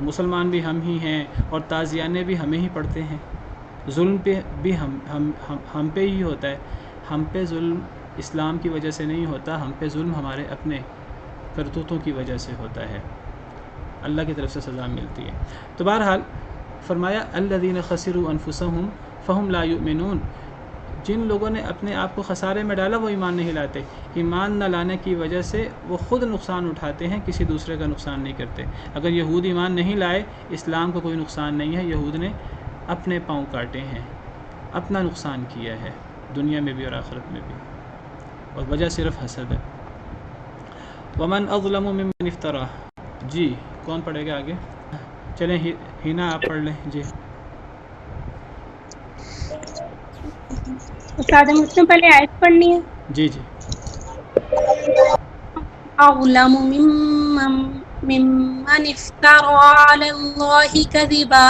A: مسلمان بھی ہم ہی ہیں اور تعزیانے بھی ہمیں ہی پڑھتے ہیں، ظلم پہ بھی ہم پہ ہی ہوتا ہے۔ ہم پہ ظلم اسلام کی وجہ سے نہیں ہوتا، ہم پہ ظلم ہمارے اپنے کرتوتوں کی وجہ سے ہوتا ہے، اللہ کی طرف سے سزا ملتی ہے۔ تو بہرحال فرمایا الذین خسروا انفسهم فهم لا یؤمنون، جن لوگوں نے اپنے آپ کو خسارے میں ڈالا وہ ایمان نہیں لاتے، ایمان نہ لانے کی وجہ سے وہ خود نقصان اٹھاتے ہیں، کسی دوسرے کا نقصان نہیں کرتے۔ اگر یہود ایمان نہیں لائے، اسلام کو کوئی نقصان نہیں ہے، یہود نے اپنے پاؤں کاٹے ہیں، اپنا نقصان کیا ہے دنیا میں بھی اور آخرت میں بھی، اور وجہ صرف حسد ہے۔ ومن اظلم ممن افترا، جی کون پڑھے گا آگے؟ چلیں ہینا آپ پڑھ لیں جی۔
C: استاد مجھ سے پہلے آیت پڑھنی ہے۔
A: جی جی۔
C: اظلم ممن افترى على الله كذبا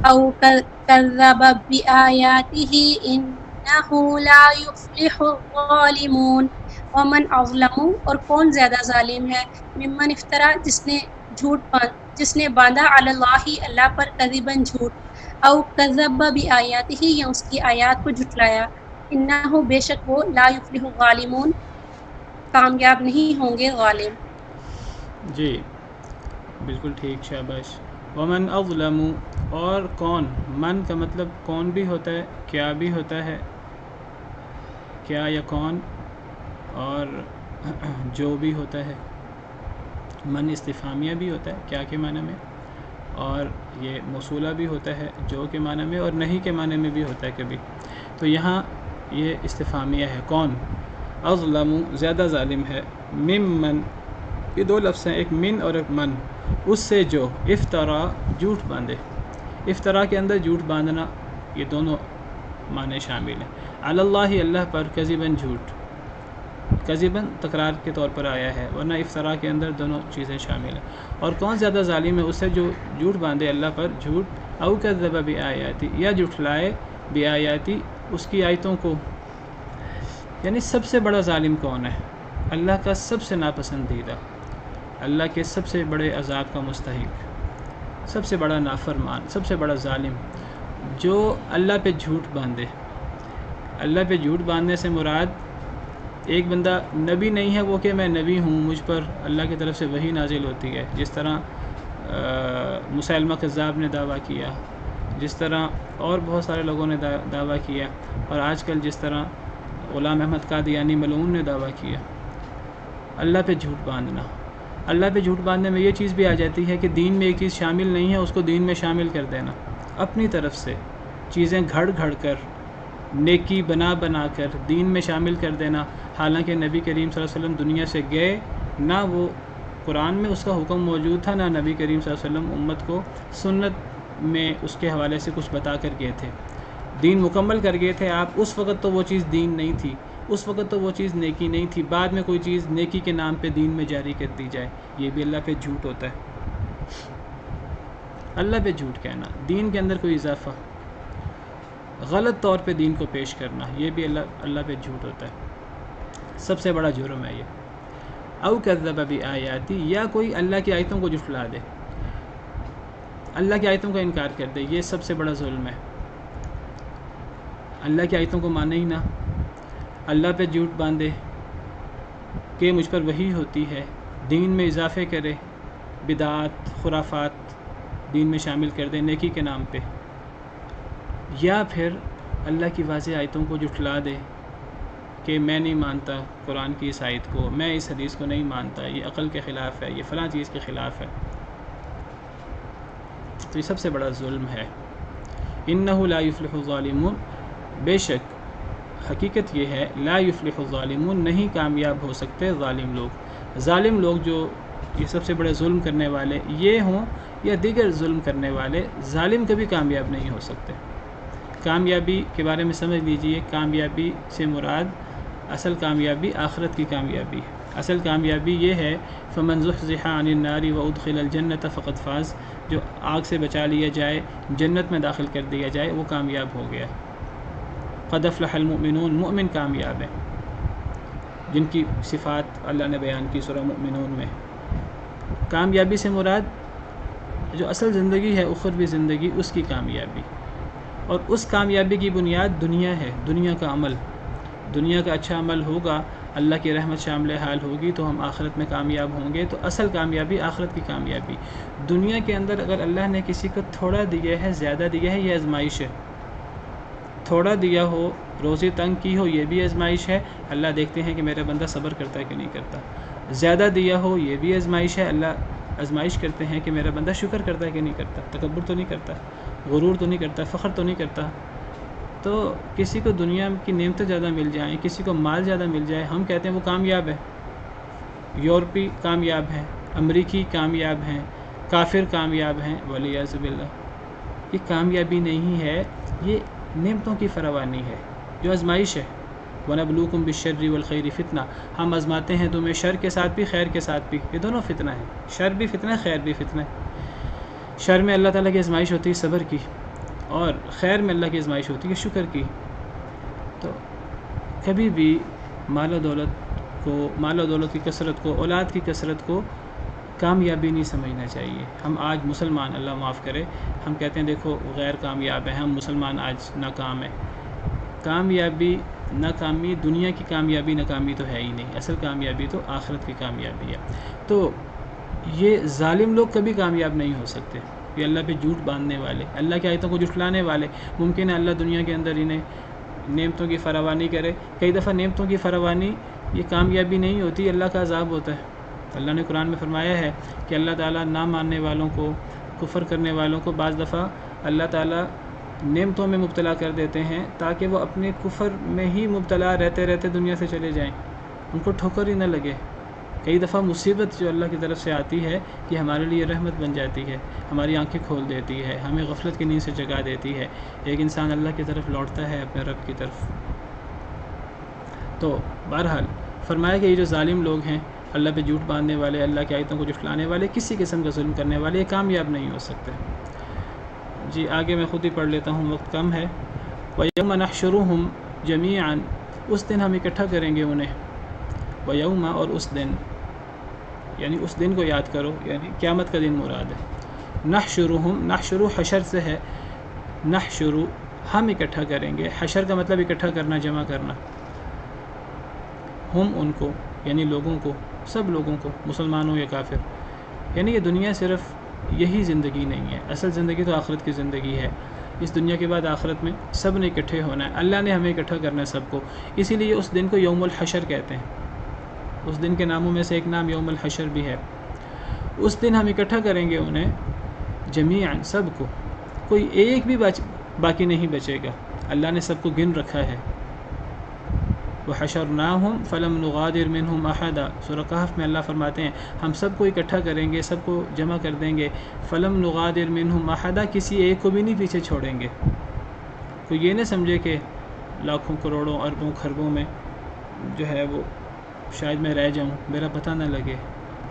C: او كذب بآياته انه لا يفلح الظالمون۔ ومن اظلم، اور کون زیادہ ظالم ہے، ممن افترا، جس نے باندھا علی اللہ، اللہ پر، کذباً جھوٹ، او کذب بآیاتہ، یا اس کی آیات کو جھٹلایا، انہ، بے شک وہ، لا یفلح الظالمون، کامیاب نہیں ہوں گے ظالم۔
A: جی بالکل ٹھیک، شاباش۔ ومن اظلم، اور کون، من کا مطلب کون بھی ہوتا ہے، کیا بھی ہوتا ہے، کیا یا کون، اور جو بھی ہوتا ہے۔ من استفہامیہ بھی ہوتا ہے کیا کے معنی میں، اور یہ موصولہ بھی ہوتا ہے جو کے معنی میں، اور نہیں کے معنی میں بھی ہوتا ہے کبھی۔ تو یہاں یہ استفہامیہ ہے، کون، اظلم زیادہ ظالم ہے، ممن، یہ دو لفظ ہیں، ایک من اور ایک من، اس سے جو، افترا جھوٹ باندھے، افترا کے اندر جھوٹ باندھنا، یہ دونوں معنی شامل ہیں۔ علی اللہ، اللہ پر، کذباً جھوٹ، کذباً تکرار کے طور پر آیا ہے، ورنہ افترا کے اندر دونوں چیزیں شامل ہیں۔ اور کون زیادہ ظالم ہے، اس سے جو جھوٹ باندھے اللہ پر، جھوٹ، او کذب بآیاتی، یا جھٹلائے بآیاتی، اس کی آیتوں کو۔ یعنی سب سے بڑا ظالم کون ہے؟ اللہ کا سب سے ناپسندیدہ، اللہ کے سب سے بڑے عذاب کا مستحق، سب سے بڑا نافرمان، سب سے بڑا ظالم، جو اللہ پہ جھوٹ باندھے۔ اللہ پہ جھوٹ باندھنے سے مراد ایک بندہ نبی نہیں ہے وہ کہ میں نبی ہوں، مجھ پر اللہ کی طرف سے وحی نازل ہوتی ہے، جس طرح مسیلمہ کذاب نے دعویٰ کیا، جس طرح اور بہت سارے لوگوں نے دعویٰ کیا، اور آج کل جس طرح غلام احمد قادیانی ملعون نے دعویٰ کیا۔ اللہ پہ جھوٹ باندھنا، اللہ پہ جھوٹ باندھنے میں یہ چیز بھی آ جاتی ہے کہ دین میں ایک چیز شامل نہیں ہے اس کو دین میں شامل کر دینا، اپنی طرف سے چیزیں گھڑ گھڑ کر، نیکی بنا بنا کر دین میں شامل کر دینا، حالانکہ نبی کریم صلی اللہ علیہ وسلم دنیا سے گئے، نہ وہ قرآن میں اس کا حکم موجود تھا، نہ نبی کریم صلی اللہ علیہ وسلم امت کو سنت میں اس کے حوالے سے کچھ بتا کر گئے تھے، دین مکمل کر گئے تھے آپ، اس وقت تو وہ چیز دین نہیں تھی، اس وقت تو وہ چیز نیکی نہیں تھی، بعد میں کوئی چیز نیکی کے نام پہ دین میں جاری کر دی جائے، یہ بھی اللہ پہ جھوٹ ہوتا ہے۔ اللہ پہ جھوٹ کہنا، دین کے اندر کوئی اضافہ، غلط طور پہ دین کو پیش کرنا، یہ بھی اللہ پہ جھوٹ ہوتا ہے، سب سے بڑا جرم ہے یہ۔ او کذب بآیاتی، یا کوئی اللہ کی آیتوں کو جھٹلا دے، اللہ کی آیتوں کا انکار کر دے، یہ سب سے بڑا ظلم ہے۔ اللہ کی آیتوں کو مانے ہی نہ، اللہ پہ جھوٹ باندھے کہ مجھ پر وحی ہوتی ہے، دین میں اضافے کرے، بدعات، خرافات دین میں شامل کر دے نیکی کے نام پہ، یا پھر اللہ کی واضح آیتوں کو جھٹلا دے کہ میں نہیں مانتا قرآن کی اس آیت کو، میں اس حدیث کو نہیں مانتا، یہ عقل کے خلاف ہے، یہ فلاں چیز کے خلاف ہے، تو یہ سب سے بڑا ظلم ہے۔ انہ لا یفلح الظالمون، بے شک حقیقت یہ ہے لا یفلح الظالمون، نہیں کامیاب ہو سکتے ظالم لوگ۔ ظالم لوگ جو یہ سب سے بڑے ظلم کرنے والے یہ ہوں یا دیگر ظلم کرنے والے، ظالم کبھی کامیاب نہیں ہو سکتے۔ کامیابی کے بارے میں سمجھ لیجئے، کامیابی سے مراد اصل کامیابی آخرت کی کامیابی ہے۔ اصل کامیابی یہ ہے فمن زحزح عن النار وادخل الجنۃ فقد فاز، جو آگ سے بچا لیا جائے، جنت میں داخل کر دیا جائے، وہ کامیاب ہو گیا۔ قد افلح المؤمنون، مؤمن کامیاب ہیں، جن کی صفات اللہ نے بیان کی سورہ مؤمنون میں۔ کامیابی سے مراد جو اصل زندگی ہے، اخروی زندگی، اس کی کامیابی، اور اس کامیابی کی بنیاد دنیا ہے، دنیا کا عمل۔ دنیا کا اچھا عمل ہوگا، اللہ کی رحمت شامل حال ہوگی تو ہم آخرت میں کامیاب ہوں گے۔ تو اصل کامیابی آخرت کی کامیابی۔ دنیا کے اندر اگر اللہ نے کسی کو تھوڑا دیا ہے، زیادہ دیا ہے، یہ آزمائش ہے۔ تھوڑا دیا ہو، روزی تنگ کی ہو، یہ بھی آزمائش ہے، اللہ دیکھتے ہیں کہ میرا بندہ صبر کرتا ہے کہ نہیں کرتا۔ زیادہ دیا ہو، یہ بھی آزمائش ہے، اللہ آزمائش کرتے ہیں کہ میرا بندہ شکر کرتا ہے کہ نہیں کرتا، تکبر تو نہیں کرتا، غرور تو نہیں کرتا، فخر تو نہیں کرتا۔ تو کسی کو دنیا کی نعمتیں زیادہ مل جائیں، کسی کو مال زیادہ مل جائے، ہم کہتے ہیں وہ کامیاب ہے۔ یورپی کامیاب ہیں، امریکی کامیاب ہیں، کافر کامیاب ہیں، والعیاذ باللہ۔ یہ کامیابی نہیں ہے، یہ نعمتوں کی فراوانی ہے جو آزمائش ہے۔ وَنَبْلُوكُمْ بِالشَّرِّ وَالْخَيْرِ فتنہ، ہم آزماتے ہیں تمہیں شر کے ساتھ بھی، خیر کے ساتھ بھی، یہ دونوں فتنہ ہیں۔ شر بھی فتنہ ہے، خیر بھی فتنہ ہے۔ شر میں اللہ تعالیٰ کی آزمائش ہوتی ہے صبر کی، اور خیر میں اللہ کی آزمائش ہوتی ہے شکر کی۔ تو کبھی بھی مال و دولت کی کثرت کو، اولاد کی کثرت کو کامیابی نہیں سمجھنا چاہیے۔ ہم آج مسلمان، اللہ معاف کرے، ہم کہتے ہیں دیکھو غیر کامیاب ہیں، ہم مسلمان آج ناکام ہیں۔ کامیابی ناکامی، دنیا کی کامیابی ناکامی تو ہے ہی نہیں، اصل کامیابی تو آخرت کی کامیابی ہے۔ تو یہ ظالم لوگ کبھی کامیاب نہیں ہو سکتے، یہ اللہ پہ جھوٹ باندھنے والے، اللہ کی آیتوں کو جھٹلانے والے۔ ممکن ہے اللہ دنیا کے اندر انہیں نعمتوں کی فراوانی کرے، کئی دفعہ نعمتوں کی فراوانی یہ کامیابی نہیں ہوتی، اللہ کا عذاب ہوتا ہے۔ اللہ نے قرآن میں فرمایا ہے کہ اللہ تعالیٰ نہ ماننے والوں کو، کفر کرنے والوں کو بعض دفعہ اللہ تعالیٰ نعمتوں میں مبتلا کر دیتے ہیں تاکہ وہ اپنے کفر میں ہی مبتلا رہتے رہتے دنیا سے چلے جائیں، ان کو ٹھوکر ہی نہ لگے۔ کئی دفعہ مصیبت جو اللہ کی طرف سے آتی ہے کہ ہمارے لیے رحمت بن جاتی ہے، ہماری آنکھیں کھول دیتی ہے، ہمیں غفلت کی نیند سے جگا دیتی ہے، ایک انسان اللہ کی طرف لوٹتا ہے، اپنے رب کی طرف۔ تو بہرحال فرمایا کہ یہ جو ظالم لوگ ہیں، اللہ پہ جھوٹ باندھنے والے، اللہ کی آیتوں کو جھٹلانے والے، کسی قسم کا ظلم کرنے والے، یہ کامیاب نہیں ہو سکتے۔ جی آگے میں خود ہی پڑھ لیتا ہوں، وقت کم ہے۔ وَيَوْمَ نَحْشُرُهُمْ جَمِيعًا، اس دن ہم اکٹھا کریں گے انہیں۔ وَيَوْمَ، اور اس دن، یعنی اس دن کو یاد کرو، یعنی قیامت کا دن مراد ہے۔ نحشرهم، نحشر حشر سے ہے، نحشر ہم اکٹھا کریں گے، حشر کا مطلب اکٹھا کرنا، جمع کرنا۔ ہم ان کو، یعنی لوگوں کو، سب لوگوں کو، مسلمانوں یا کافر، یعنی یہ دنیا صرف یہی زندگی نہیں ہے، اصل زندگی تو آخرت کی زندگی ہے۔ اس دنیا کے بعد آخرت میں سب نے اکٹھے ہونا ہے، اللہ نے ہمیں اکٹھا کرنا ہے سب کو، اسی لیے اس دن کو یوم الحشر کہتے ہیں۔ اس دن کے ناموں میں سے ایک نام یوم الحشر بھی ہے۔ اس دن ہم اکٹھا کریں گے انہیں جمیعاً، سب کو، کوئی ایک بھی باقی نہیں بچے گا، اللہ نے سب کو گن رکھا ہے۔ وَحَشَرْنَاهُمْ فَلَمْ نُغَادِرْ مِنْهُمْ أَحَدًا، سورہ کہف میں اللہ فرماتے ہیں ہم سب کو اکٹھا کریں گے، سب کو جمع کر دیں گے، فَلَمْ نُغَادِرْ مِنْهُمْ أَحَدًا، کسی ایک کو بھی نہیں پیچھے چھوڑیں گے۔ کوئی یہ نہ سمجھے کہ لاکھوں کروڑوں اربوں خربوں میں جو ہے وہ شاید میں رہ جاؤں، میرا پتہ نہ لگے،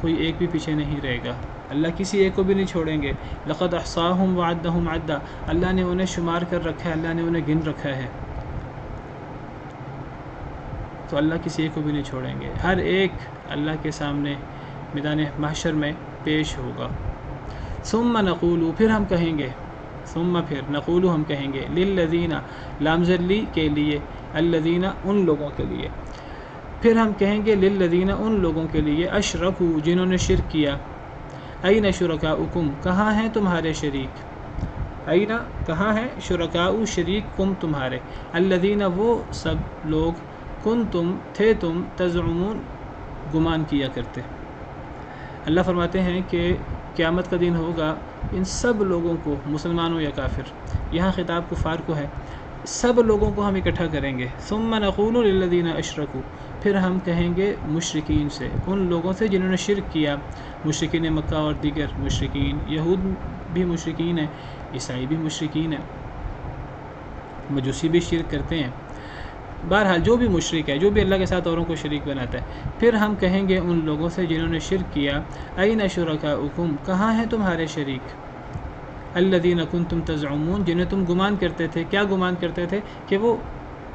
A: کوئی ایک بھی پیچھے نہیں رہے گا، اللہ کسی ایک کو بھی نہیں چھوڑیں گے۔ لَقَدْ أَحْصَاهُمْ وَعَدَّهُمْ عَدًّا، اللہ نے انہیں شمار کر رکھا ہے، اللہ نے انہیں گن رکھا ہے، تو اللہ کسی ایک کو بھی نہیں چھوڑیں گے، ہر ایک اللہ کے سامنے میدان محشر میں پیش ہوگا۔ ثم نقول، پھر ہم کہیں گے، ثم پھر نقول ہم کہیں گے، للذین، لام ذلی کے لیے، الذین ان لوگوں کے لیے، پھر ہم کہیں گے للذین ان لوگوں کے لیے، اشرکوا جنہوں نے شرک کیا، این شرکاؤکم کہاں ہیں تمہارے شریک، این کہاں ہیں، شرکاء شریک، کم تمہارے، الذین وہ سب لوگ، کنتم تھے تم، تزعمون گمان کیا کرتے۔ اللہ فرماتے ہیں کہ قیامت کا دن ہوگا ان سب لوگوں کو، مسلمانوں یا کافر، یہاں خطاب کفار کو ہے، سب لوگوں کو ہم اکٹھا کریں گے. ثم نقول للذین اشرکوا، پھر ہم کہیں گے مشرکین سے، ان لوگوں سے جنہوں نے شرک کیا، مشرکین مکہ اور دیگر مشرکین، یہود بھی مشرکین ہیں، عیسائی بھی مشرکین ہیں، مجوسی بھی شرک کرتے ہیں، بہرحال جو بھی مشرک ہے، جو بھی اللہ کے ساتھ اوروں کو شریک بناتا ہے، پھر ہم کہیں گے ان لوگوں سے جنہوں نے شرک کیا، این شرکاؤکم، کہاں ہیں تمہارے شریک، الذین کنتم تزعمون، جنہیں تم گمان کرتے تھے. کیا گمان کرتے تھے؟ کہ وہ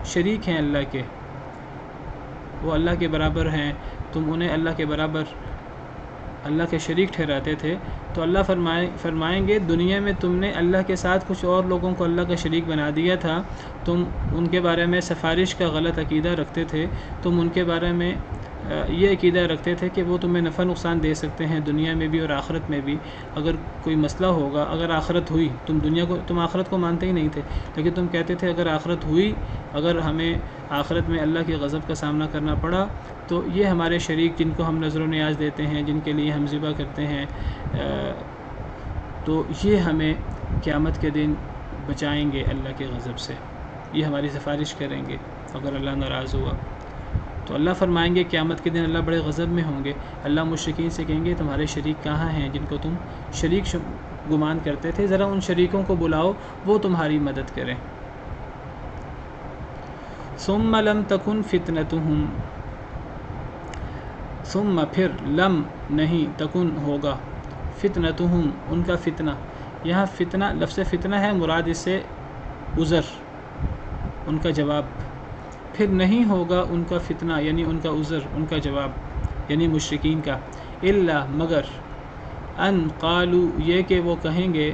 A: شریک ہیں اللہ کے، وہ اللہ کے برابر ہیں، تم انہیں اللہ کے برابر، اللہ کے شریک ٹھہراتے تھے. تو اللہ فرمائیں گے دنیا میں تم نے اللہ کے ساتھ کچھ اور لوگوں کو اللہ کا شریک بنا دیا تھا، تم ان کے بارے میں سفارش کا غلط عقیدہ رکھتے تھے، تم ان کے بارے میں یہ عقیدہ رکھتے تھے کہ وہ تمہیں نفع نقصان دے سکتے ہیں دنیا میں بھی اور آخرت میں بھی. اگر کوئی مسئلہ ہوگا، اگر آخرت ہوئی، تم آخرت کو مانتے ہی نہیں تھے، لیکن تم کہتے تھے اگر آخرت ہوئی، اگر ہمیں آخرت میں اللہ کے غضب کا سامنا کرنا پڑا تو یہ ہمارے شریک جن کو ہم نظر و نیاز دیتے ہیں، جن کے لیے ہم ذبح کرتے ہیں، تو یہ ہمیں قیامت کے دن بچائیں گے اللہ کے غضب سے، یہ ہماری سفارش کریں گے اگر اللہ ناراض ہوا. تو اللہ فرمائیں گے قیامت کے دن اللہ بڑے غضب میں ہوں گے. اللہ مشرکین سے کہیں گے تمہارے شریک کہاں ہیں جن کو تم شریک گمان کرتے تھے، ذرا ان شریکوں کو بلاؤ وہ تمہاری مدد کریں. ثم لم تکن فتنتہم، ثم پھر، لم نہیں، تکن ہوگا، فتنتہم ان کا فتنہ. یہاں فتنہ، لفظ فتنہ ہے، مراد اس سے عذر، ان کا جواب. پھر نہیں ہوگا ان کا فتنہ یعنی ان کا عذر، ان کا جواب یعنی مشرکین کا، الا مگر، ان قالوا یہ کہ وہ کہیں گے،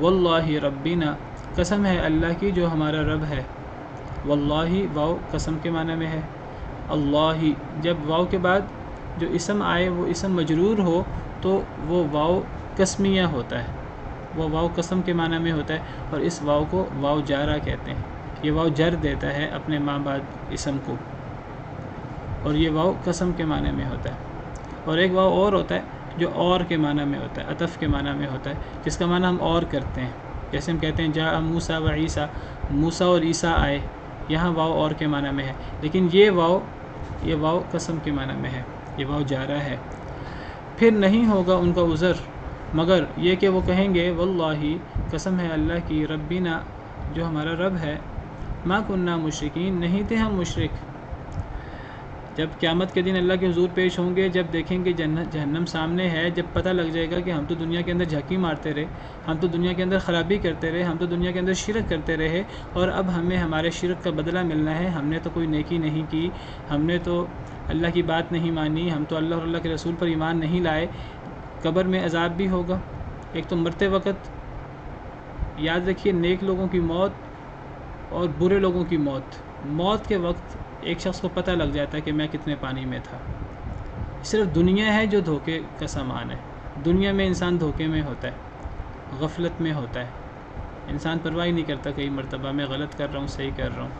A: واللہ ربنا قسم ہے اللہ کی جو ہمارا رب ہے. واللہ واو قسم کے معنی میں ہے. اللہ جب واو کے بعد جو اسم آئے وہ اسم مجرور ہو تو وہ واو قسمیہ ہوتا ہے، وہ واو قسم کے معنی میں ہوتا ہے، اور اس واو کو واو جارہ کہتے ہیں. یہ واو جر دیتا ہے اپنے ماں بعد اسم کو، اور یہ واو قسم کے معنی میں ہوتا ہے. اور ایک واو اور ہوتا ہے جو اور کے معنی میں ہوتا ہے، عطف کے معنی میں ہوتا ہے، جس کا معنی ہم اور کرتے ہیں. جیسے ہم کہتے ہیں جاء موسیٰ و عیسیٰ، موسیٰ اور عیسیٰ آئے، یہاں واو اور کے معنی میں ہے، لیکن یہ واو قسم کے معنی میں ہے، یہ واو جارہ ہے. پھر نہیں ہوگا ان کا عذر مگر یہ کہ وہ کہیں گے، واللہ قسم ہے اللہ کی، ربنا جو ہمارا رب ہے، ما کننا مشرکین نہیں تھے ہم مشرک. جب قیامت کے دن اللہ کے حضور پیش ہوں گے، جب دیکھیں گے جہنم سامنے ہے، جب پتہ لگ جائے گا کہ ہم تو دنیا کے اندر جھانکی مارتے رہے، ہم تو دنیا کے اندر خرابی کرتے رہے، ہم تو دنیا کے اندر شرک کرتے رہے، اور اب ہمیں ہمارے شرک کا بدلہ ملنا ہے. ہم نے تو کوئی نیکی نہیں کی، ہم نے تو اللہ کی بات نہیں مانی، ہم تو اللہ اور اللہ کے رسول پر ایمان نہیں لائے. قبر میں عذاب بھی ہوگا. ایک تو مرتے وقت یاد رکھیے نیک لوگوں کی موت اور برے لوگوں کی موت کے وقت ایک شخص کو پتہ لگ جاتا ہے کہ میں کتنے پانی میں تھا. صرف دنیا ہے جو دھوکے کا سامان ہے. دنیا میں انسان دھوکے میں ہوتا ہے، غفلت میں ہوتا ہے، انسان پرواہ ہی نہیں کرتا کئی مرتبہ میں غلط کر رہا ہوں صحیح کر رہا ہوں.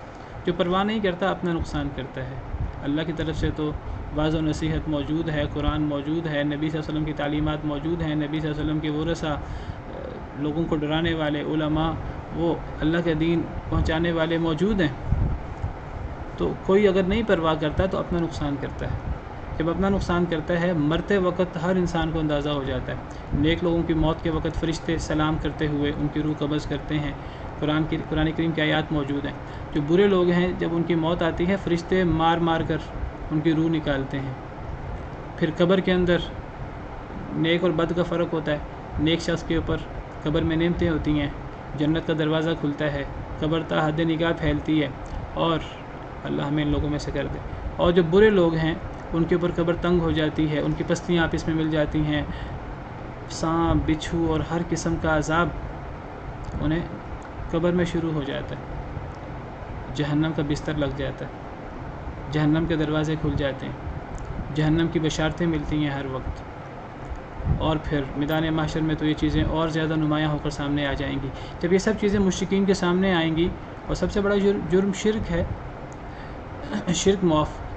A: جو پرواہ نہیں کرتا اپنا نقصان کرتا ہے. اللہ کی طرف سے تو واعظ و نصیحت موجود ہے، قرآن موجود ہے، نبی صلی اللہ علیہ وسلم کی تعلیمات موجود ہیں، نبی صلی اللہ علیہ وسلم کے ورثہ، لوگوں کو ڈرانے والے علماء، وہ اللہ کا دین پہنچانے والے موجود ہیں. تو کوئی اگر نہیں پرواہ کرتا تو اپنا نقصان کرتا ہے. جب اپنا نقصان کرتا ہے مرتے وقت ہر انسان کو اندازہ ہو جاتا ہے. نیک لوگوں کی موت کے وقت فرشتے سلام کرتے ہوئے ان کی روح قبض کرتے ہیں، قرآن کریم کی آیات موجود ہیں. جو برے لوگ ہیں جب ان کی موت آتی ہے فرشتے مار مار کر ان کی روح نکالتے ہیں. پھر قبر کے اندر نیک اور بد کا فرق ہوتا ہے. نیک شخص کے اوپر قبر میں نعمتیں ہوتی ہیں، جنت کا دروازہ کھلتا ہے، قبر تا حد نگاہ پھیلتی ہے، اور اللہ ہمیں ان لوگوں میں سے کر دے. اور جو برے لوگ ہیں ان کے اوپر قبر تنگ ہو جاتی ہے، ان کی پستیاں آپس میں مل جاتی ہیں، سانپ بچھو اور ہر قسم کا عذاب انہیں قبر میں شروع ہو جاتا ہے. جہنم کا بستر لگ جاتا ہے، جہنم کے دروازے کھل جاتے ہیں، جہنم کی بشارتیں ملتی ہیں ہر وقت. اور پھر میدان محشر میں تو یہ چیزیں اور زیادہ نمایاں ہو کر سامنے آ جائیں گی. جب یہ سب چیزیں مشرکین کے سامنے آئیں گی، اور سب سے بڑا جرم شرک ہے، شرک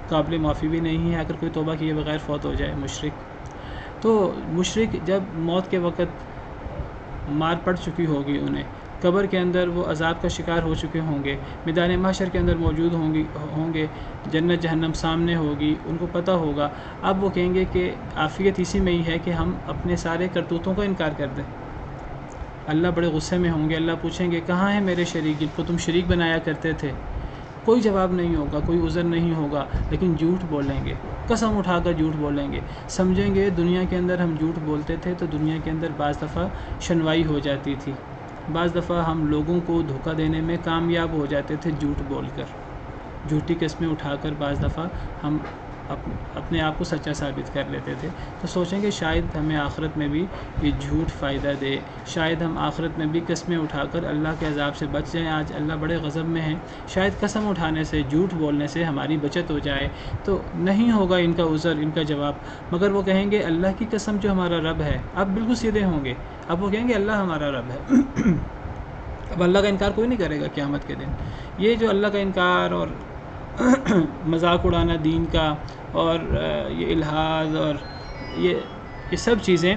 A: قابل معافی بھی نہیں ہے اگر کوئی توبہ کیے بغیر فوت ہو جائے مشرک. تو مشرک جب موت کے وقت مار پڑ چکی ہوگی، انہیں قبر کے اندر وہ عذاب کا شکار ہو چکے ہوں گے، میدان محشر کے اندر موجود ہوں گے، جنت جہنم سامنے ہوگی، ان کو پتہ ہوگا، اب وہ کہیں گے کہ عافیت اسی میں ہی ہے کہ ہم اپنے سارے کرتوتوں کا انکار کر دیں۔ اللہ بڑے غصے میں ہوں گے، اللہ پوچھیں گے کہاں ہیں میرے شریک جن کو تم شریک بنایا کرتے تھے؟ کوئی جواب نہیں ہوگا، کوئی عذر نہیں ہوگا، لیکن جھوٹ بولیں گے، قسم اٹھا کر جھوٹ بولیں گے۔ سمجھیں گے دنیا کے اندر ہم جھوٹ بولتے تھے تو دنیا کے اندر بعض دفعہ شنوائی ہو جاتی تھی، بعض دفعہ ہم لوگوں کو دھوکہ دینے میں کامیاب ہو جاتے تھے جھوٹ بول کر، جھوٹی قسمیں اٹھا کر بعض دفعہ ہم اپنے آپ کو سچا ثابت کر لیتے تھے۔ تو سوچیں کہ شاید ہمیں آخرت میں بھی یہ جھوٹ فائدہ دے، شاید ہم آخرت میں بھی قسمیں اٹھا کر اللہ کے عذاب سے بچ جائیں۔ آج اللہ بڑے غضب میں ہیں، شاید قسم اٹھانے سے، جھوٹ بولنے سے ہماری بچت ہو جائے، تو نہیں ہوگا ان کا عذر، ان کا جواب، مگر وہ کہیں گے اللہ کی قسم جو ہمارا رب ہے۔ اب بالکل سیدھے ہوں گے، اب وہ کہیں گے اللہ ہمارا رب ہے۔ اب اللہ کا انکار کوئی نہیں کرے گا قیامت کے دن۔ یہ جو اللہ کا انکار اور مذاق اڑانا دین کا اور یہ الحاد اور یہ سب چیزیں،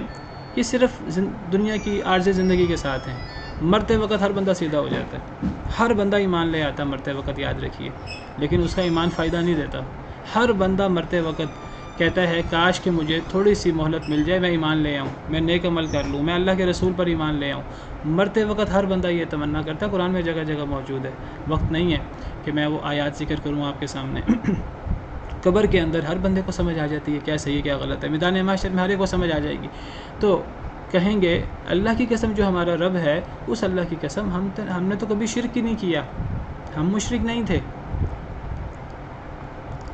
A: یہ صرف دنیا کی عارضی زندگی کے ساتھ ہیں۔ مرتے وقت ہر بندہ سیدھا ہو جاتا ہے، ہر بندہ ایمان لے آتا مرتے وقت، یاد رکھیے، لیکن اس کا ایمان فائدہ نہیں دیتا۔ ہر بندہ مرتے وقت کہتا ہے کاش کہ مجھے تھوڑی سی مہلت مل جائے، میں ایمان لے آؤں، میں نیک عمل کر لوں، میں اللہ کے رسول پر ایمان لے آؤں۔ مرتے وقت ہر بندہ یہ تمنا کرتا ہے، قرآن میں جگہ جگہ موجود ہے، وقت نہیں ہے کہ میں وہ آیات ذکر کروں آپ کے سامنے۔ قبر کے اندر ہر بندے کو سمجھ آ جاتی ہے کیا صحیح کیا غلط ہے، میدان محشر میں ہر ایک کو سمجھ آ جائے گی۔ تو کہیں گے اللہ کی قسم جو ہمارا رب ہے، اس اللہ کی قسم ہم نے تو کبھی شرک ہی نہیں کیا، ہم مشرک نہیں تھے۔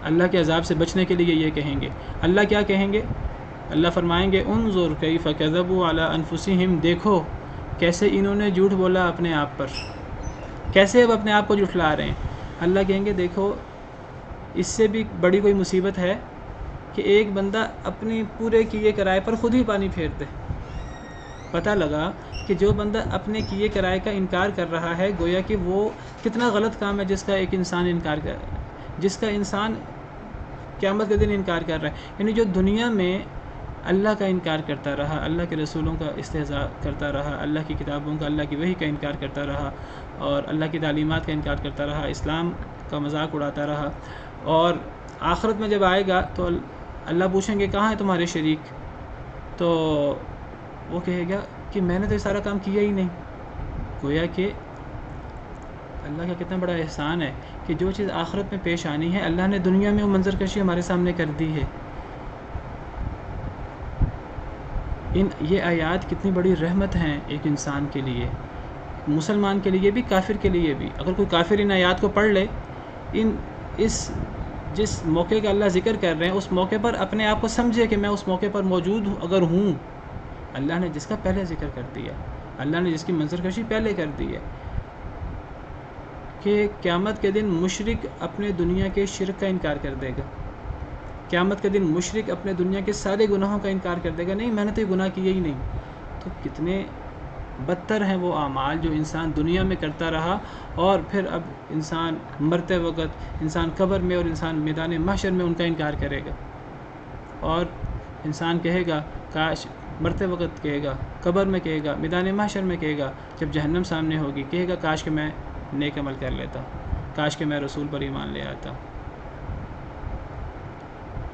A: اللہ کے عذاب سے بچنے کے لیے یہ کہیں گے۔ اللہ کیا کہیں گے؟ اللہ فرمائیں گے انظر کیف کذبوا علی انفسہم، دیکھو کیسے انہوں نے جھوٹ بولا اپنے آپ پر، کیسے اب اپنے آپ کو جھٹلا رہے ہیں۔ اللہ کہیں گے دیکھو اس سے بھی بڑی کوئی مصیبت ہے کہ ایک بندہ اپنی پورے کیے کرائے پر خود ہی پانی پھیر دے۔ پتہ لگا کہ جو بندہ اپنے کیے کرائے کا انکار کر رہا ہے، گویا کہ وہ کتنا غلط کام ہے جس کا ایک انسان انکار کر، جس کا انسان قیامت کے دن انکار کر رہا ہے۔ یعنی جو دنیا میں اللہ کا انکار کرتا رہا، اللہ کے رسولوں کا استہزاء کرتا رہا، اللہ کی کتابوں کا، اللہ کی وحی کا انکار کرتا رہا، اور اللہ کی تعلیمات کا انکار کرتا رہا، اسلام کا مذاق اڑاتا رہا، اور آخرت میں جب آئے گا تو اللہ پوچھیں گے کہاں ہیں تمہارے شریک؟ تو وہ کہے گا کہ میں نے تو یہ سارا کام کیا ہی نہیں۔ گویا کہ اللہ کا کتنا بڑا احسان ہے کہ جو چیز آخرت میں پیش آنی ہے اللہ نے دنیا میں وہ منظر کشی ہمارے سامنے کر دی ہے۔ یہ آیات کتنی بڑی رحمت ہیں ایک انسان کے لیے، مسلمان کے لیے بھی، کافر کے لیے بھی۔ اگر کوئی کافر ان آیات کو پڑھ لے، جس موقع کا اللہ ذکر کر رہے ہیں اس موقع پر اپنے آپ کو سمجھے کہ میں اس موقع پر موجود ہوں، اگر ہوں، اللہ نے جس کا پہلے ذکر کر دیا، اللہ نے جس کی منظر کشی پہلے کر دی ہے، کہ قیامت کے دن مشرک اپنے دنیا کے شرک کا انکار کر دے گا، قیامت کے دن مشرک اپنے دنیا کے سارے گناہوں کا انکار کر دے گا، نہیں میں نے تو یہ گناہ کیے ہی نہیں۔ تو کتنے بدتر ہیں وہ اعمال جو انسان دنیا میں کرتا رہا، اور پھر اب انسان مرتے وقت، انسان قبر میں اور انسان میدان محشر میں ان کا انکار کرے گا، اور انسان کہے گا کاش، مرتے وقت کہے گا، قبر میں کہے گا، میدان محشر میں کہے گا، جب جہنم سامنے ہوگی کہے گا کاش کہ میں نیک عمل کر لیتا، کاش کہ میں رسول پر ایمان لے آتا۔